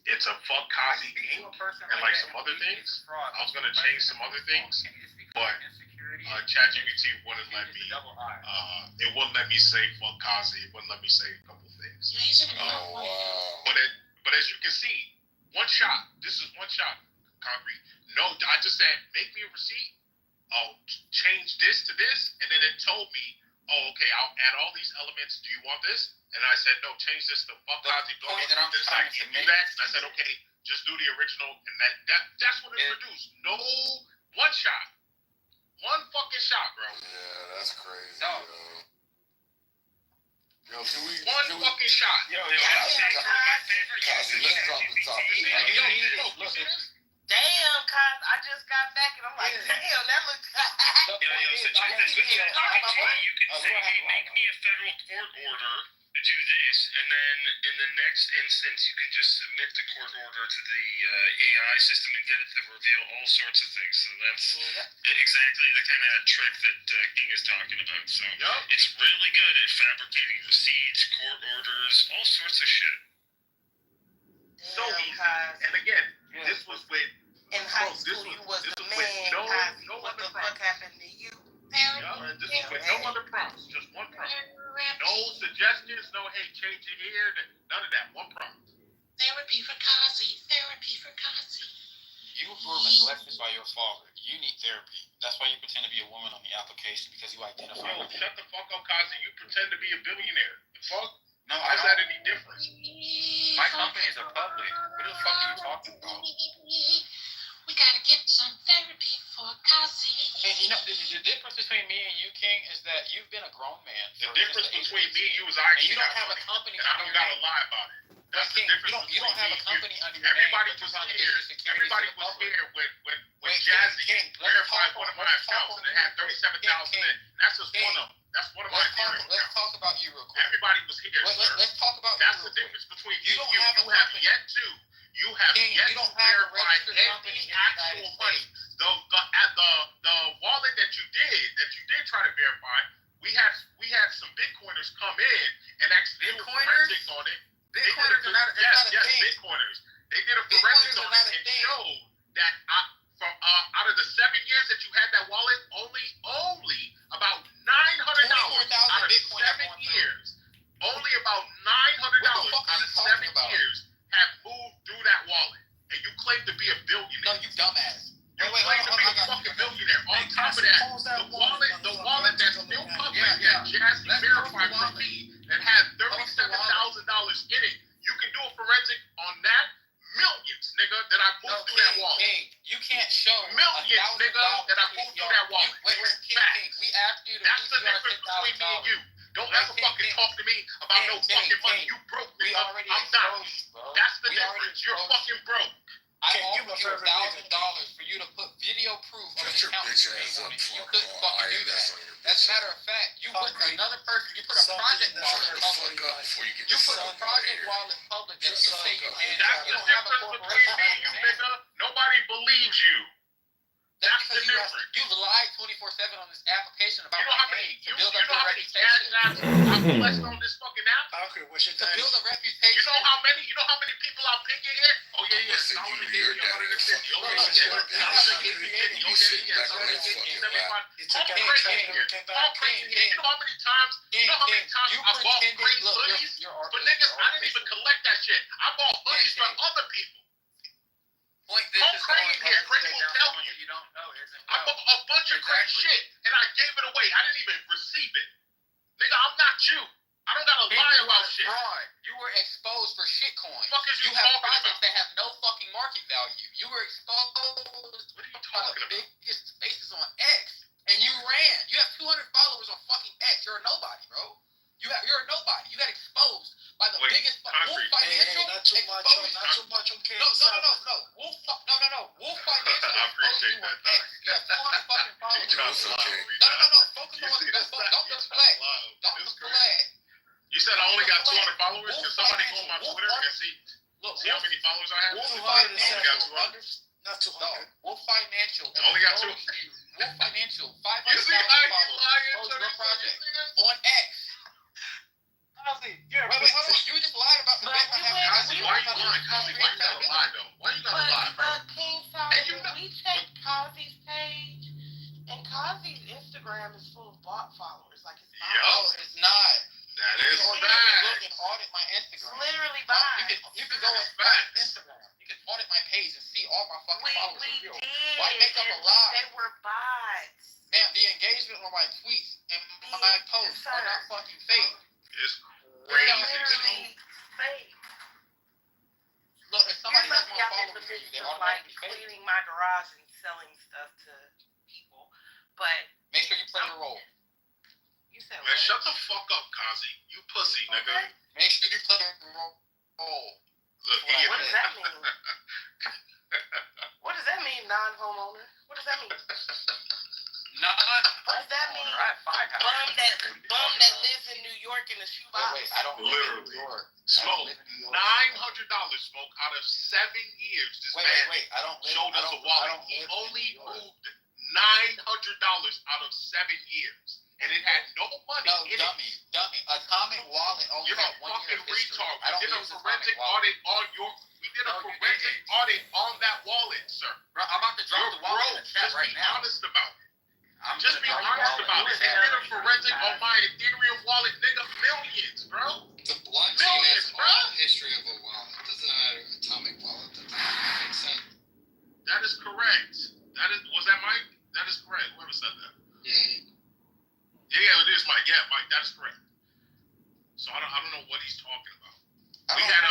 it's a fuck Kazi Inc. and like some other things. I was gonna change some other things, but ChatGPT wouldn't let me. It wouldn't let me say fuck Kazi. It wouldn't let me say a couple things. But as you can see, one shot. This is one shot. Concrete. No, I just said make me a receipt. Oh, change this to this, and then it told me, oh, okay, I'll add all these elements. Do you want this? And I said, no, change this to fuck Kazi. I can't do that. And I said, okay, just do the original, and that's what it produced. No, one shot, one fucking shot, bro. Yeah, that's crazy. No. Yo, can we? Fucking shot. Yo, Kazi, let's drop the topic. Damn, cuz I just got back and I'm like, damn, that looks. So check this. You can say, hey, make me a federal court order to do this, and then in the next instance, you can just submit the court order to the AI system and get it to reveal all sorts of things. So that's exactly the kind of trick that King is talking about. So it's really good at fabricating receipts, court orders, all sorts of shit. So easy. And again, this was with in high school. You was the man. No what other the fuck happened to you? This is with no other prompts, just one prompt. No suggestions, no hey, change it here, none of that. One prompt. Therapy for Kazi. Therapy for Kazi. You were neglected by your father. You need therapy. That's why you pretend to be a woman on the application, because you identify. Yo, shut the fuck up, Kazi. You pretend to be a billionaire. The fuck? No, how's that any different? My companies are public. What the fuck are you talking about? We gotta get some therapy for Kazi. And you know, the difference between me and you, King, is that you've been a grown man. The difference between me and you is and you don't have a company. And I don't gotta lie about it. That's the difference. You don't have a company under your Everybody name. was here. Everybody was here when Jazzy verified one of my accounts and it had 37,000 in. That's just one of them. That's one of my theories. Let's talk about you real quick. Everybody was here. Let's talk about that's the difference between you and you. You have yet to verify any actual money. The wallet that you did try to verify, we had some Bitcoiners come in and actually do a forensic on it. Bitcoiners are not a thing. Bitcoiners. They did a forensic on it and showed that from out of the 7 years that you had that wallet, only about $900 out of 7 years. Only about $900 out of 7 years have moved through that wallet. And you claim to be a billionaire. No, you dumbass. You claim to be a fucking billionaire. On top of that, the wallet that's still public that Jazzy verified for me that had $37,000 in it, you can do a forensic on that. Millions, nigga, that I moved through that wallet. You can't show millions, nigga, that I moved through that wallet. Wait, King, we asked you to That's the difference between me and you. Don't ever fucking talk to me about no fucking money. You broke, nigga. I'm not. That's the difference. You're fucking broke. I offered you $1,000 for you to put video proof of an account. You couldn't fucking do that. As a matter of fact, you put another person, you put a project wallet public. You put a project wallet public that you say you had. That's the difference between me and you, nigga. Nobody believes you. That's the difference. You've lied 24/7 on this application about my name to build up your reputation. I'm blessed on this fucking app. Okay, what's your to build a reputation. You know how many people I'm picking here? Oh yeah. I want to give you 150. Oh You know how many times I bought great hoodies? But niggas, I didn't even collect that shit. I bought hoodies for other people. Crazy here. Crazy will tell you. You don't know, isn't I bought a bunch of great shit and I gave it away. I didn't even receive it. Nigga, I'm not you. I don't gotta lie about shit. Fraud. You were exposed for shitcoin. Fuck is you have talking projects about? that have no fucking market value. You were exposed What are you by talking the about? biggest spaces on X, and you ran. You have 200 followers on fucking X. You're a nobody, bro. You're a nobody. You got exposed by the biggest Wolf Financial. Not too much on No. Wolf financial I appreciate that. You have 200 fucking followers. It's okay. No. Focus on what's best. Don't deflect. Don't deflect. You said I only got 200 followers? Can somebody go on my Twitter and see how many followers I have? Wolf I only got 200. Not 200. Wolf Financial. I only got 2. Wolf Financial. 500,000 You see how you followers. lying? Expose your project on X. Kazi, Wait, hold on. You just lied about the bet I have. Kazi, why you lying? Kazi, why you gotta lie though? Why you gotta lie, bro? King Solomon, we checked Kazi's page, and Kazi's Instagram is full of bot followers. Like it's not. No, it's not. That is You bad. can look and audit my Instagram. It's literally bad. You can go and find Instagram. You can audit my page and see all my fucking followers. We did. Why make up a lie? They were bots. Man, the engagement on my tweets and my posts are not fucking fake. It's They're literally fake. Look, if somebody You're has lucky more I'm in the followers than you, midst they of like automatically fake. cleaning my garage and selling stuff to people. But Make sure you play your role. you said Man, shut the fuck up, Kazi. You pussy, nigga. Make sure you play your role. Look, what does that mean? What does that mean, non-homeowner? What does that mean? What does that mean? Bum that lives in New York in a shoebox. Wait, I don't live in New York. Smoke, $900 smoke out of 7 years. This man I don't live. showed us a wallet. He only moved $900 out of 7 years, and it had no money in dummy. Atomic wallet only You're a had 1 year fucking of history. retard. I don't We did a use forensic Atomic wallet. audit on your. We did a forensic audit on that wallet, sir. Bro, I'm about to drop You're the wallet in broke. the chat Just right be now. honest about it. Just be honest about it. They did a forensic on my Ethereum wallet, nigga. Millions, bro. The blockchain Millions, has bro. all the history of a wallet. Doesn't have an atomic wallet. That doesn't make sense. That is correct. Was that Mike? That is correct. Whoever said that. Yeah, it is Mike. Yeah, Mike, that is correct. So I don't know what he's talking about. We had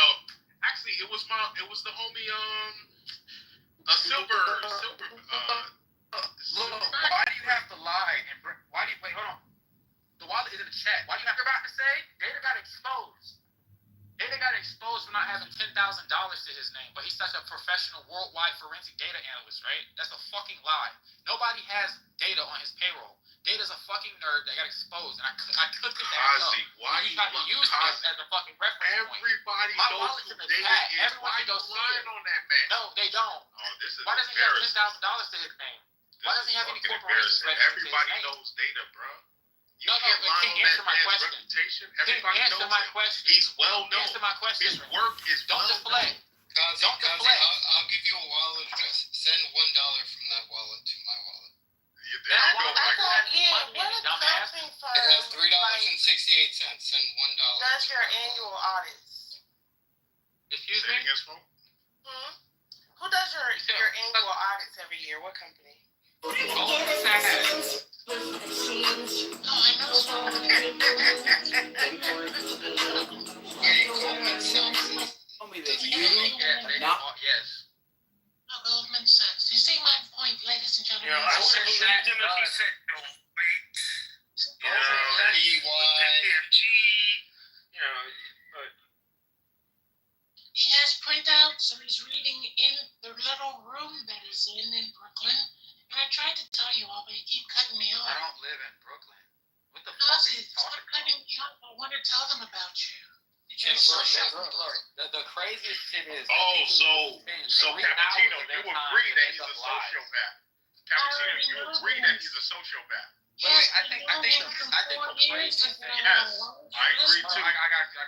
actually it was the homie Silver Why do you have to lie? Wait, hold on. The wallet is in the chat. Why do you have to say? Data got exposed. Data got exposed for not having $10,000 to his name, but he's such a professional worldwide forensic data analyst, right? That's a fucking lie. Nobody has data on his payroll. Data's a fucking nerd that got exposed, and I cooked his ass up. Why you tried to use this as a fucking reference point. Everybody My knows wallet's who in the Data chat. is. Everyone Why can go you see lying it. on that man? No, they don't. Oh, this is Why doesn't he have embarrassing. $10,000 to his name? Why doesn't he have any Fucking corporations embarrassing. registered to his Everybody name? knows Data, bro. You No, can't but lie King, on answer that my man's question. reputation. King, Everybody answer knows my him. question. He's well known. Answer my question. His work is Don't well deflect. known. Kazi, Don't deflect. I'll give you a wallet address. Send $1 from that wallet to my wallet. There you go, Mike. What accounting firm It has $3.68. Send $1. does your annual audits? Excuse Say me? it again, Smoke. Who does your annual audits every year? What company? Goldman Sachs. No, I know so. Tell me that Yes. No, Goldman Sachs. You see my point, ladies and gentlemen? I would have believed him if he said no wait. KPMG. He has printouts and he's reading in the little room that he's in Brooklyn. And I tried to tell you all, but you keep cutting me off. I don't live in Brooklyn. What the fuck are you Stop talking cutting me off. I want to tell them about you. The craziest shit is. So Cappuccino, you agree that he's a sociopath. Cappuccino, you agree that he's a sociopath. Wait, I think the craziest thing. Yes, I agree too. I got you.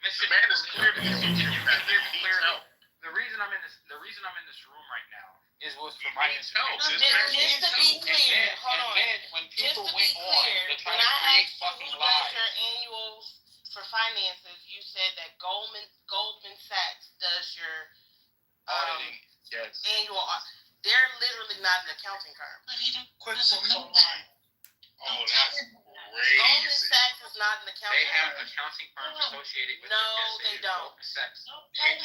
The man is clearly a sociopath. He needs help. The reason I'm in this room right now was for my needs help. Just to be clear, hold on. And then when people Just to went be on, clear, they tried when to I create asked you fucking who does lies. your annuals for finances, you said that Goldman Sachs does your Auditing. Yes. annual audit. They're literally not an accounting firm. But he doesn't know that. Oh, that's Goldman crazy. Sachs is not an accounting They have firm. accounting firms associated with No, them. Yes, they do. don't. Goldman Sachs.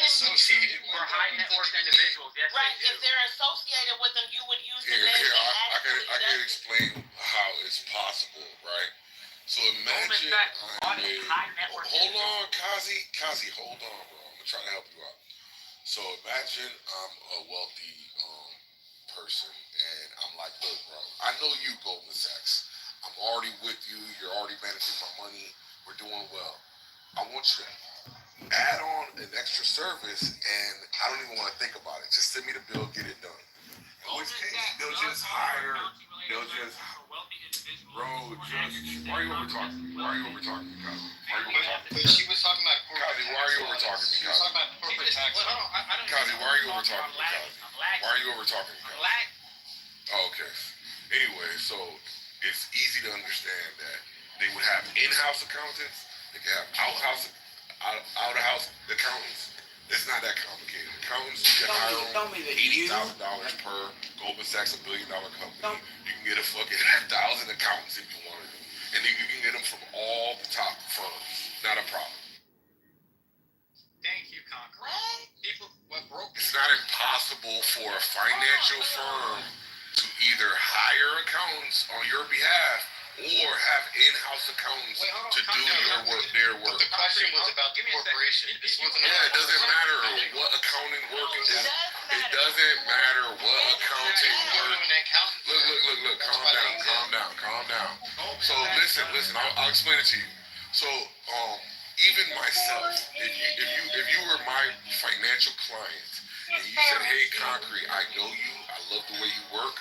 Associated with For high net worth individuals, yes, Right, they do. if they're associated with them, you would use the Here, name that I actually can does it. explain how it's possible, right? So imagine hold on, Kazi, hold on, bro. I'm gonna try to help you out. So imagine I'm a wealthy person, and I'm like, look, bro, I know you, Goldman Sachs. I'm already with you. You're already managing my money. We're doing well. I want you to add on an extra service, and I don't even want to think about it. Just send me the bill, get it done. In which case, they'll just hire. They'll just. Bro, just. Why are you over talking me? Why are you over talking me, Kazi? Why are you over talking me? She was talking about corporate Kazi, why are you over talking me, She was Kazi? talking about corporate tax. Kazi, why are you over talking me, Kazi? Why are you over talking me, Kazi? Oh, okay. Anyway, so it's easy to understand that they would have in-house accountants. They can have out-of-house accountants. It's not that complicated. Accountants, you can hire them $80,000 per. Goldman Sachs, $1 billion company. You can get a fucking 1,000 accountants if you wanted them, and then you can get them from all the top firms. Not a problem. Thank you, Concrete. People, It's not impossible for a financial firm to either hire accountants on your behalf or have in-house accountants to do your work, their work. The question was about the corporation. This wasn't. Yeah, it doesn't matter what accounting work is. It doesn't matter what accounting work. Look. Calm down. So listen. I'll explain it to you. So even myself, if you were my financial client and you said, hey, Concrete, I know you, I love the way you work,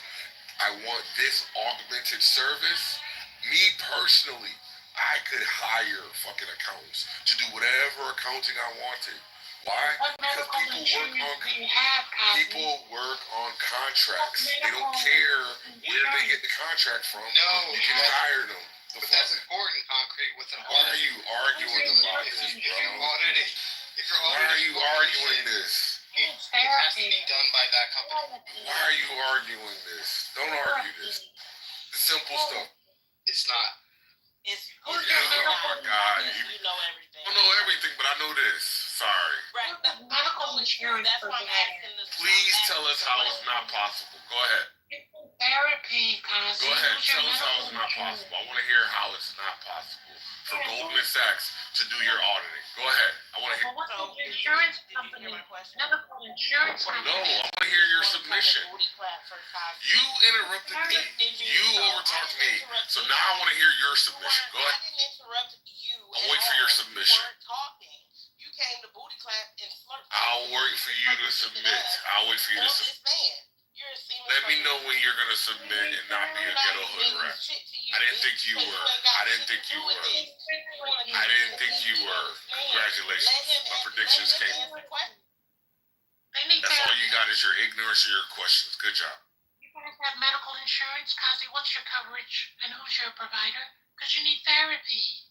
I want this augmented service. Me personally, I could hire fucking accountants to do whatever accounting I wanted. Why? Because people work on contracts. They don't care where they get the contract from. No, you can hire them. But that's important, Concrete. With an Why are you arguing about this, bro? Why are you arguing this? It has to be done by that company. Why are you arguing this? Don't argue this. The simple stuff. It's not. Oh my God. You know everything. I don't know everything, but I know this. Sorry. Right. The medical insurance. That's why I'm asking this. Please tell us how it's not possible. Go ahead. Therapy, Kazi. Go ahead. Tell us how it's not possible. I want to hear how it's not possible for Goldman Sachs to do your auditing. Go ahead. I want to hear. What's the insurance company? Medical insurance company. No, I want to hear your submission. You interrupted me. You overtalked me. So now I want to hear your submission. Go ahead. I didn't interrupt you. I'll wait for your submission. You came to booty clap and flirt. I'll wait for you to submit. I'll wait for you to submit. Let me know when you're going to submit and not be a ghetto hood rat. I didn't think you were. Congratulations. My predictions came. That's all you got is your ignorance or your questions. Good job. You guys have medical insurance, Kazi? What's your coverage? And who's your provider? Because you need therapy.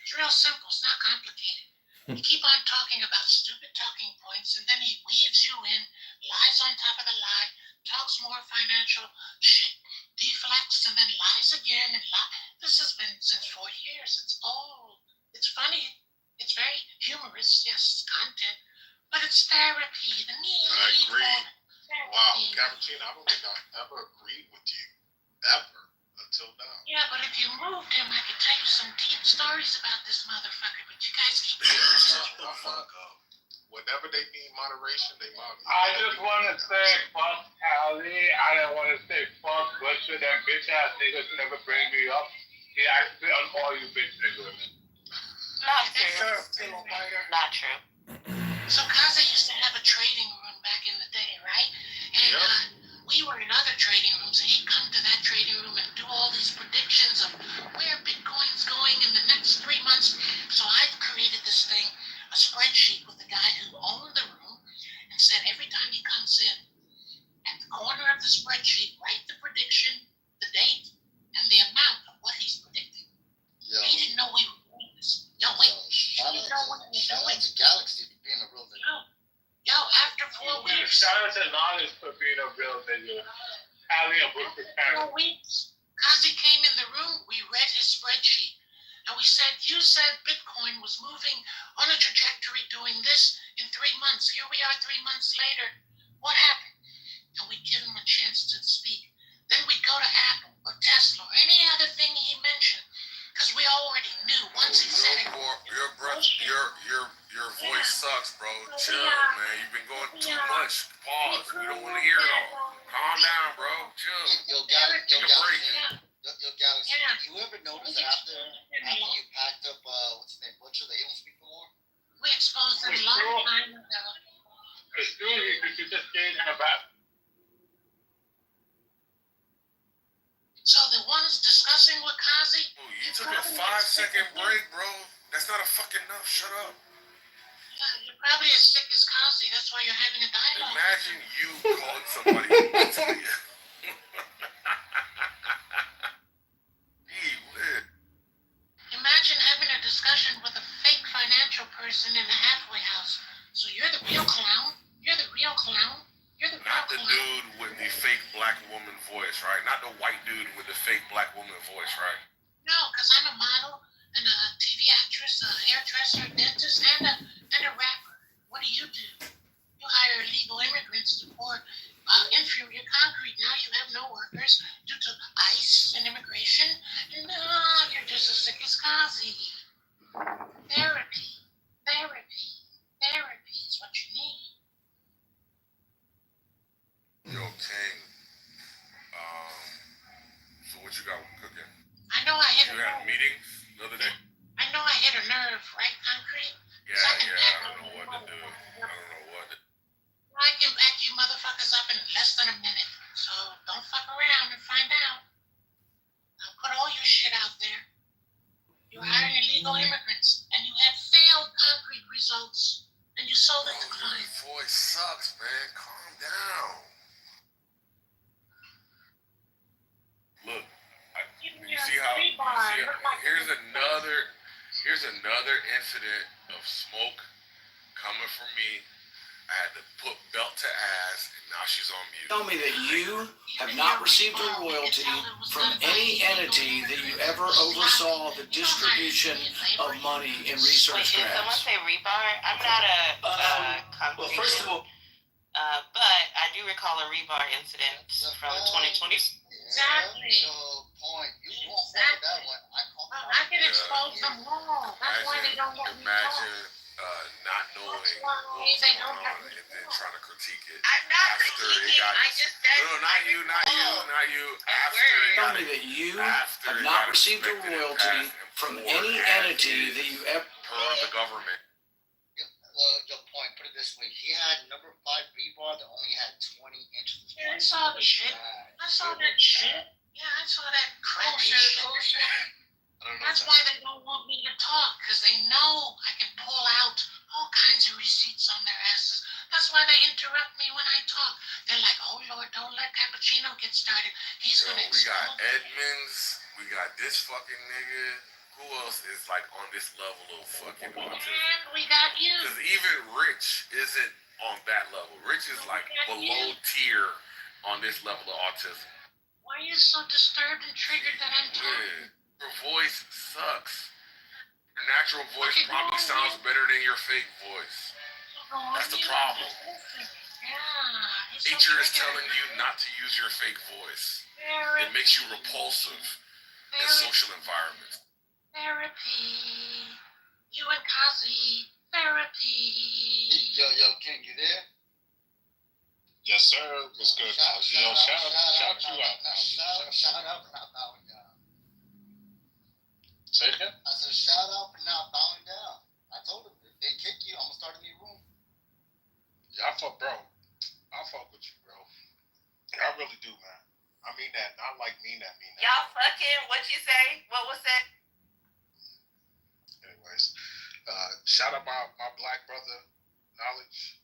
It's real simple. It's not complicated. You keep on talking about stupid talking points, and then he weaves you in, lies on top of the lie, talks more financial shit, deflects, and then lies again and This has been since 4 years. It's old. It's funny. It's very humorous. Yes, it's content. But it's therapy. The need. I agree. Wow, Cappuccino, I don't think I ever agreed with you. Ever. Until now. Yeah, but if you moved him, I could tell you some deep stories about this motherfucker, but you guys keep shut the fuck up. Whenever they need moderation, they moderate. I just want to say fuck Hallie. I don't want to say fuck Butcher. That bitch ass niggas never bring me up. He actually on all you bitch niggas. Not true. So Kaza used to have a trading room back in the day, right? And we were in other trading rooms, and he'd come to that trading room and do all these predictions of where Bitcoin's going in the next 3 months. So I've created this thing, a spreadsheet with the guy who owned the room, and said every time he comes in, at the corner of the spreadsheet, write the prediction, the date, and the amount of what he's predicting. He didn't know we were doing this. He didn't know what we were doing. Galaxy for being a real nigga. Yo, after 4 weeks. Shout out to Knowledge for being a real nigga. Hallie and Butcher. 4 weeks. Kazi came in the room, we read his spreadsheet, and we said, you said Bitcoin was moving on a trajectory doing this in 3 months. Here we are 3 months later. What happened? And we give him a chance to speak. Then we go to Apple or Tesla or any other thing he mentioned. Because we already knew once he said it. Your voice sucks, bro. Chill, man. You've been going too much. Pause. We don't want to hear it all. Calm down, bro. Chill. Yo, Galaxy, you ever notice that after you packed up, what's his name, Butcher, they don't speak no more? We exposed him a long time ago. It's true, you just stayed in the back. So the ones discussing with Kazi? You took a 5-second break, bro. That's not a fucking enough. Shut up. Yeah, you're probably as sick as Kazi. That's why you're having a dialogue. Imagine you calling somebody mentally. Imagine having a discussion with a fake financial person in a halfway house. So you're the real clown? You're the real clown? You're the real Not the clown? dude with the fake black woman voice, right? Not the white dude with the fake black woman voice, right? No, because I'm a model and a TV actress, a hairdresser, a dentist, and a rapper. What do? You hire illegal immigrants to pour inferior concrete. Now you have no workers due to ICE and immigration. And you're just as sick as Kazi. Therapy is what you need. Yo, King. So what you got cooking? I know I hit You a had nerve. meetings the other day? I know I hit a nerve, right, Concrete? Yeah, I don't know what to do. I can back you motherfuckers up in less than a minute. So don't fuck around and find out. I'll put all your shit out there. You're hiring illegal immigrants, and you had failed concrete results, and you sold it to clients. Your voice sucks, man. Calm down. Look, you see how? Here's another incident of smoke coming from me. I had to put belt to ass, and now she's on mute. Tell me that you have not received a royalty from any entity that you ever oversaw the distribution of money in research Wait, did someone grants. say rebar? I'm not a concrete. Well, first of all, but I do recall a rebar incident from 2020. Exactly. Point. You won't find that one. I can expose them all. That's why they don't let me talk. Imagine not knowing what was going on and then trying to critique it. I'm not after it critiquing. got I just said. No, not you. After it tell got me that you have not received a royalty from any entity that you ever. Per the government. Your point. Put it this way. He had number 5 rebar that only had 20 inches. Yeah, I saw the shit. I saw that shit. Yeah, I saw that crappy shit. That's why they don't want me to talk, because they know I can pull out all kinds of receipts on their asses. That's why they interrupt me when I talk. They're like, oh Lord, don't let Cappuccino get started. He's going to We got Edmonds. We got this fucking nigga. Who else is like on this level of fucking autism? And we got you. Because even Rich isn't on that level. Rich is like below tier on this level of autism. Why are you so disturbed and triggered that I'm talking? Your voice sucks. Your natural voice probably sounds better than your fake voice. That's the problem. Nature is telling you not to use your fake voice. It makes you repulsive in social environments. Therapy. You and Kazi. Therapy. Yo, King, you there? Yes, sir. What's good, now? Yo, shout you out. Shout out for not bowing down. Say it again? I said, shout out for not bowing down. I told him, if they kick you, I'm going to start a new room. Yeah, I fuck with you, bro. I really do, man. I mean that. Not like mean that. Y'all fucking, what you say? What was that? Anyways, shout out my black brother, Knowledge.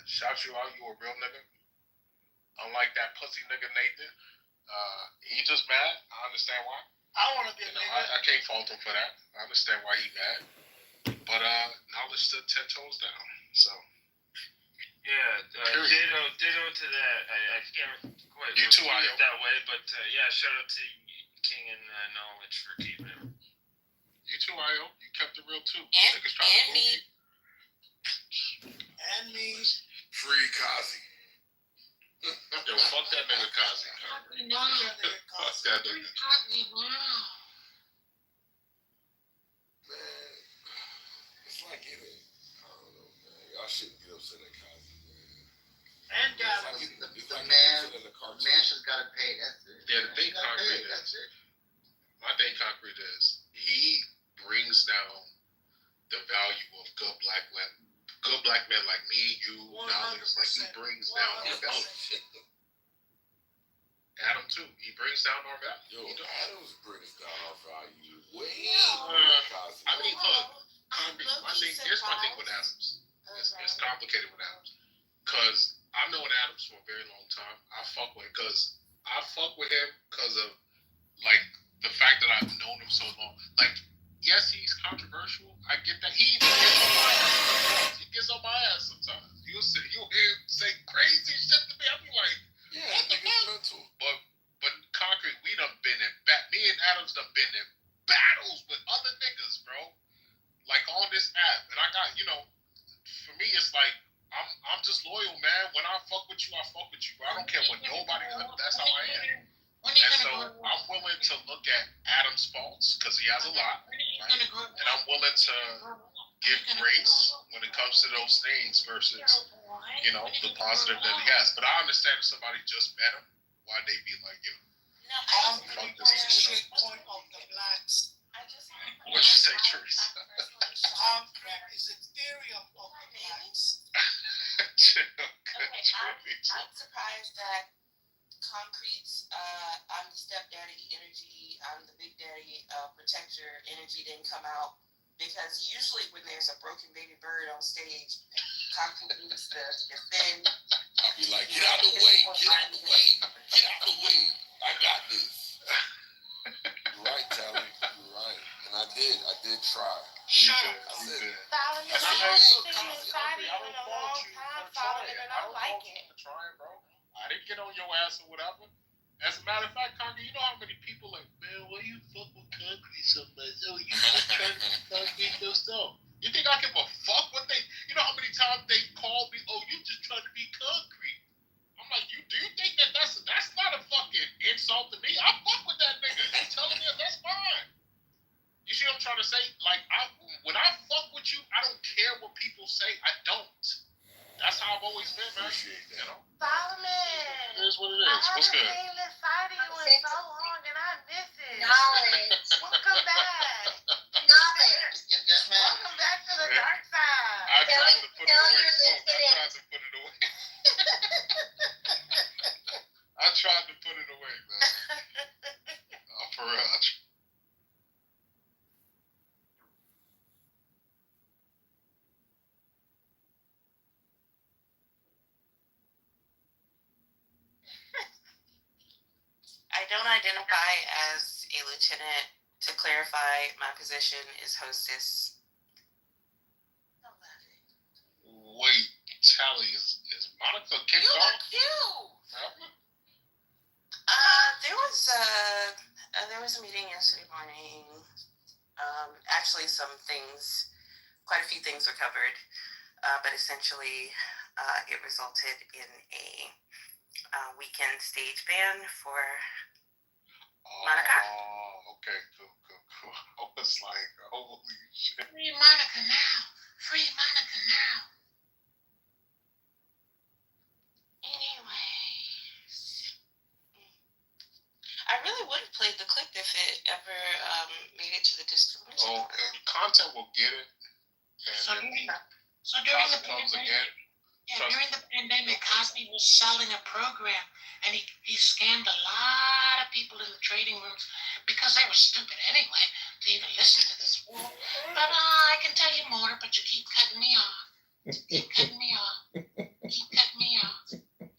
Shout you out, you a real nigga. Unlike that pussy nigga Nathan. He just mad. I understand why. I want to be a nigga. I can't fault him for that. I understand why he mad. But Knowledge stood 10 toes down. So. Yeah, ditto to that. I can't quite you too, repeat it that way, but yeah, shout out to King and Knowledge for keeping it. You too, Io. You kept it real too. And me. And me. Free Kazi. Yo, fuck that nigga Kazi. Fuck that nigga. say that, Cosby, man. And the mansion's got to pay. That's it. Yeah, the thing concrete That's is, it. my thing concrete is, he brings down the value of good black men like me, you, Knowledge. Like, he brings down our value. Adam too. He brings down our value. Yo, Adams brings down our value way I mean, look, here's my thing with Adams. It's complicated with Adams. Because I've known Adams for a very long time. I fuck with him because of, like, the fact that I've known him so long. Like, yes, he's controversial. I get that. He gets on my ass sometimes. You'll hear him say crazy shit to me. I'll be like, what the fuck? But concrete, me and Adams done been in battles with other niggas, bro. Like, on this app. And I got, for me, it's like, I'm just loyal, man. When I fuck with you, I fuck with you. I don't care what nobody does. That's how I am. And so I'm willing to look at Adam's faults, because he has a lot. Right? And I'm willing to give grace when it comes to those things versus, the positive that he has. But I understand if somebody just met him, why they be like, fuck this shit. What you say, Trace? Is it theory of blacks? I'm surprised that Concrete's I'm the stepdaddy energy, I'm the big daddy protector energy didn't come out, because usually when there's a broken baby bird on stage, Concrete needs to defend. I'll be like, get out the way, get out the way, get out the way. I got this. You're right, Tally. You're right. And I did try. Shut up. I said it. Solomon, And I I haven't look, been inside of you in a long time, Solomon, and I like it. Trying, bro. I didn't get on your ass or whatever. As a matter of fact, Concrete, you know how many people like, man, why you fuck with Concrete so much? Oh, you just trying to Concrete yourself. You think I give a fuck what they? You know how many times they call me? Oh, you just trying to be Concrete. I'm like, do you think that's not a fucking insult to me? I fuck with that nigga. He's telling me that's fine. You see what I'm trying to say? Like, when I fuck with you, I don't care what people say. I don't. That's how I've always been, man. Solomon. It is what it is. What's good? I haven't seen this side of you in so long, and I miss it. Knowledge. Welcome back. Knowledge. Yes, ma'am. Welcome back to the dark side. I tried to put it away. I tried to put it away, man. Oh, for real. I don't identify as a lieutenant. To clarify, my position is hostess. Wait, Tally, is Monica kicked You off? look cute. There was a meeting yesterday morning. Actually, quite a few things were covered, but essentially, it resulted in a weekend stage ban for Monica. Oh, okay, cool. I was like, holy shit. Free Monica now. Free Monica now. Anyways. I really would have played the clip if it ever made it to the district. Okay, content will get it. So And during it comes again. during the pandemic, Cosby was selling a program, and he scammed a lot of people in the trading rooms because they were stupid anyway to even listen to this fool. But I can tell you more, but you keep cutting me off. Keep cutting me off. Keep cutting me off.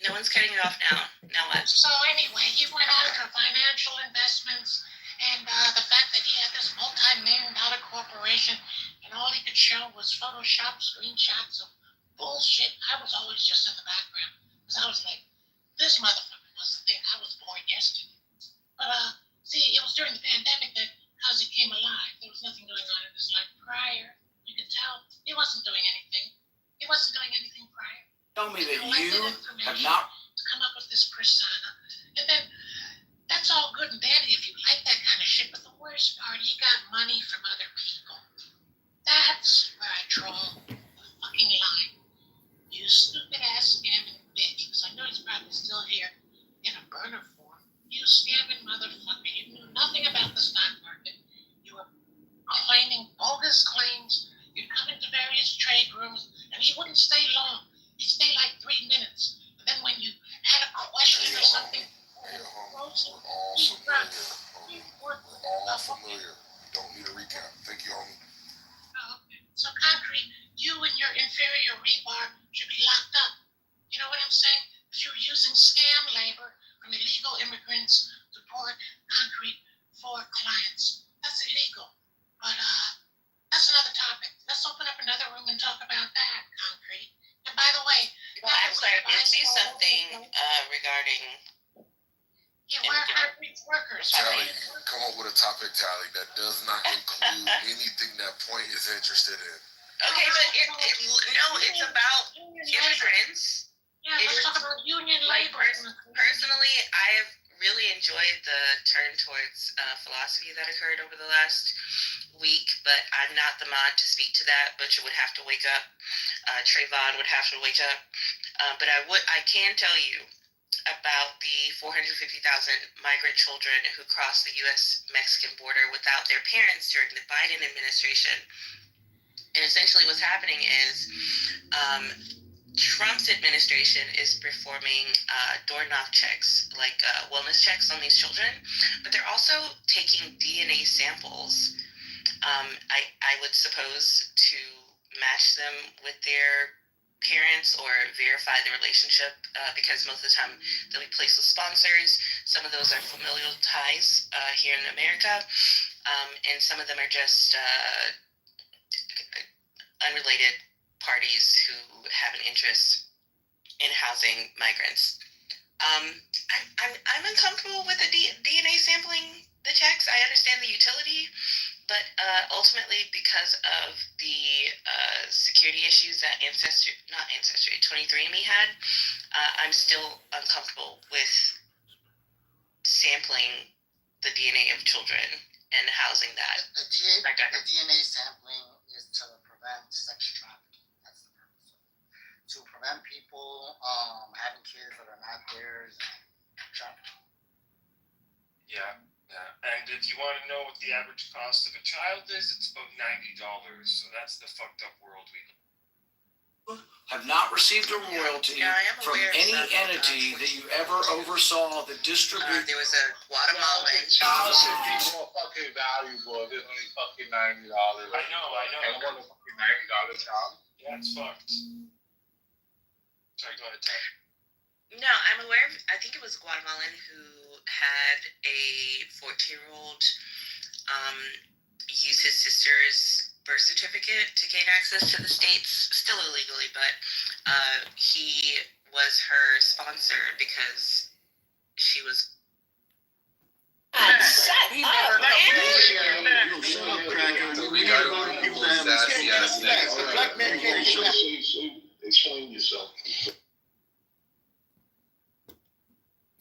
No one's cutting you off now. Now what? So anyway, he went after financial investments, and the fact that he had this multi-million-dollar corporation, and all he could show was Photoshop screenshots of bullshit. I was always just in the background, because I was like, this motherfucker must think I was born yesterday. But see, it was during the pandemic that Cosby came alive. There was nothing going on in his life prior. You could tell he wasn't doing anything. He wasn't doing anything prior. Tell me that you have not. To come up with this persona, and then that's all good and dandy if you like that kind of shit. But the worst part, he got money from other people. That's where I draw the fucking line. You sorry, you see something regarding Yeah, workers. Tally, come up with a topic, Tally, that does not include anything that Point is interested in. Okay, but it's about immigrants. Yeah, let's talk about union labor. Personally, I have really enjoyed the turn towards philosophy that occurred over the last week, but I'm not the mod to speak to that. Butcher would have to wake up. Trayvon would have to wake up. But I can tell you about the 450,000 migrant children who crossed the U.S.-Mexican border without their parents during the Biden administration. And essentially what's happening is Trump's administration is performing door knock checks, like wellness checks on these children, but they're also taking DNA samples, I would suppose, to match them with their parents or verify the relationship, because most of the time they'll be placed with sponsors. Some of those are familial ties here in America, and some of them are just unrelated parties who have an interest in housing migrants. I'm uncomfortable with the DNA sampling the checks. I understand the utility, but ultimately, because of the security issues that 23andMe had, I'm still uncomfortable with sampling the DNA of children and housing that. The DNA sampling is to prevent sex trafficking. That's the purpose of it. To prevent people having kids that are not theirs and trafficking. Yeah. And if you want to know what the average cost of a child is, it's about $90. So that's the fucked up world we live in. Have not received a royalty from any entity that you ever oversaw the distribution. There was a Guatemalan. Child should be more fucking valuable if it's only fucking $90. I know. I want a fucking $90 child. Yeah, it's fucked. Sorry, go ahead, Ted. No, I'm aware of, I think it was Guatemalan who had a 14-year-old use his sister's birth certificate to gain access to the States, still illegally, but he was her sponsor because she was... We gotta black men can't explain yourself.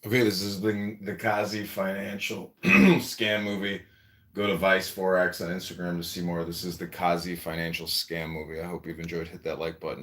Okay, this is the Kazi financial scam movie. Go to Vice4X on Instagram to see more. This is the Kazi financial scam movie. I hope you've enjoyed. Hit that like button.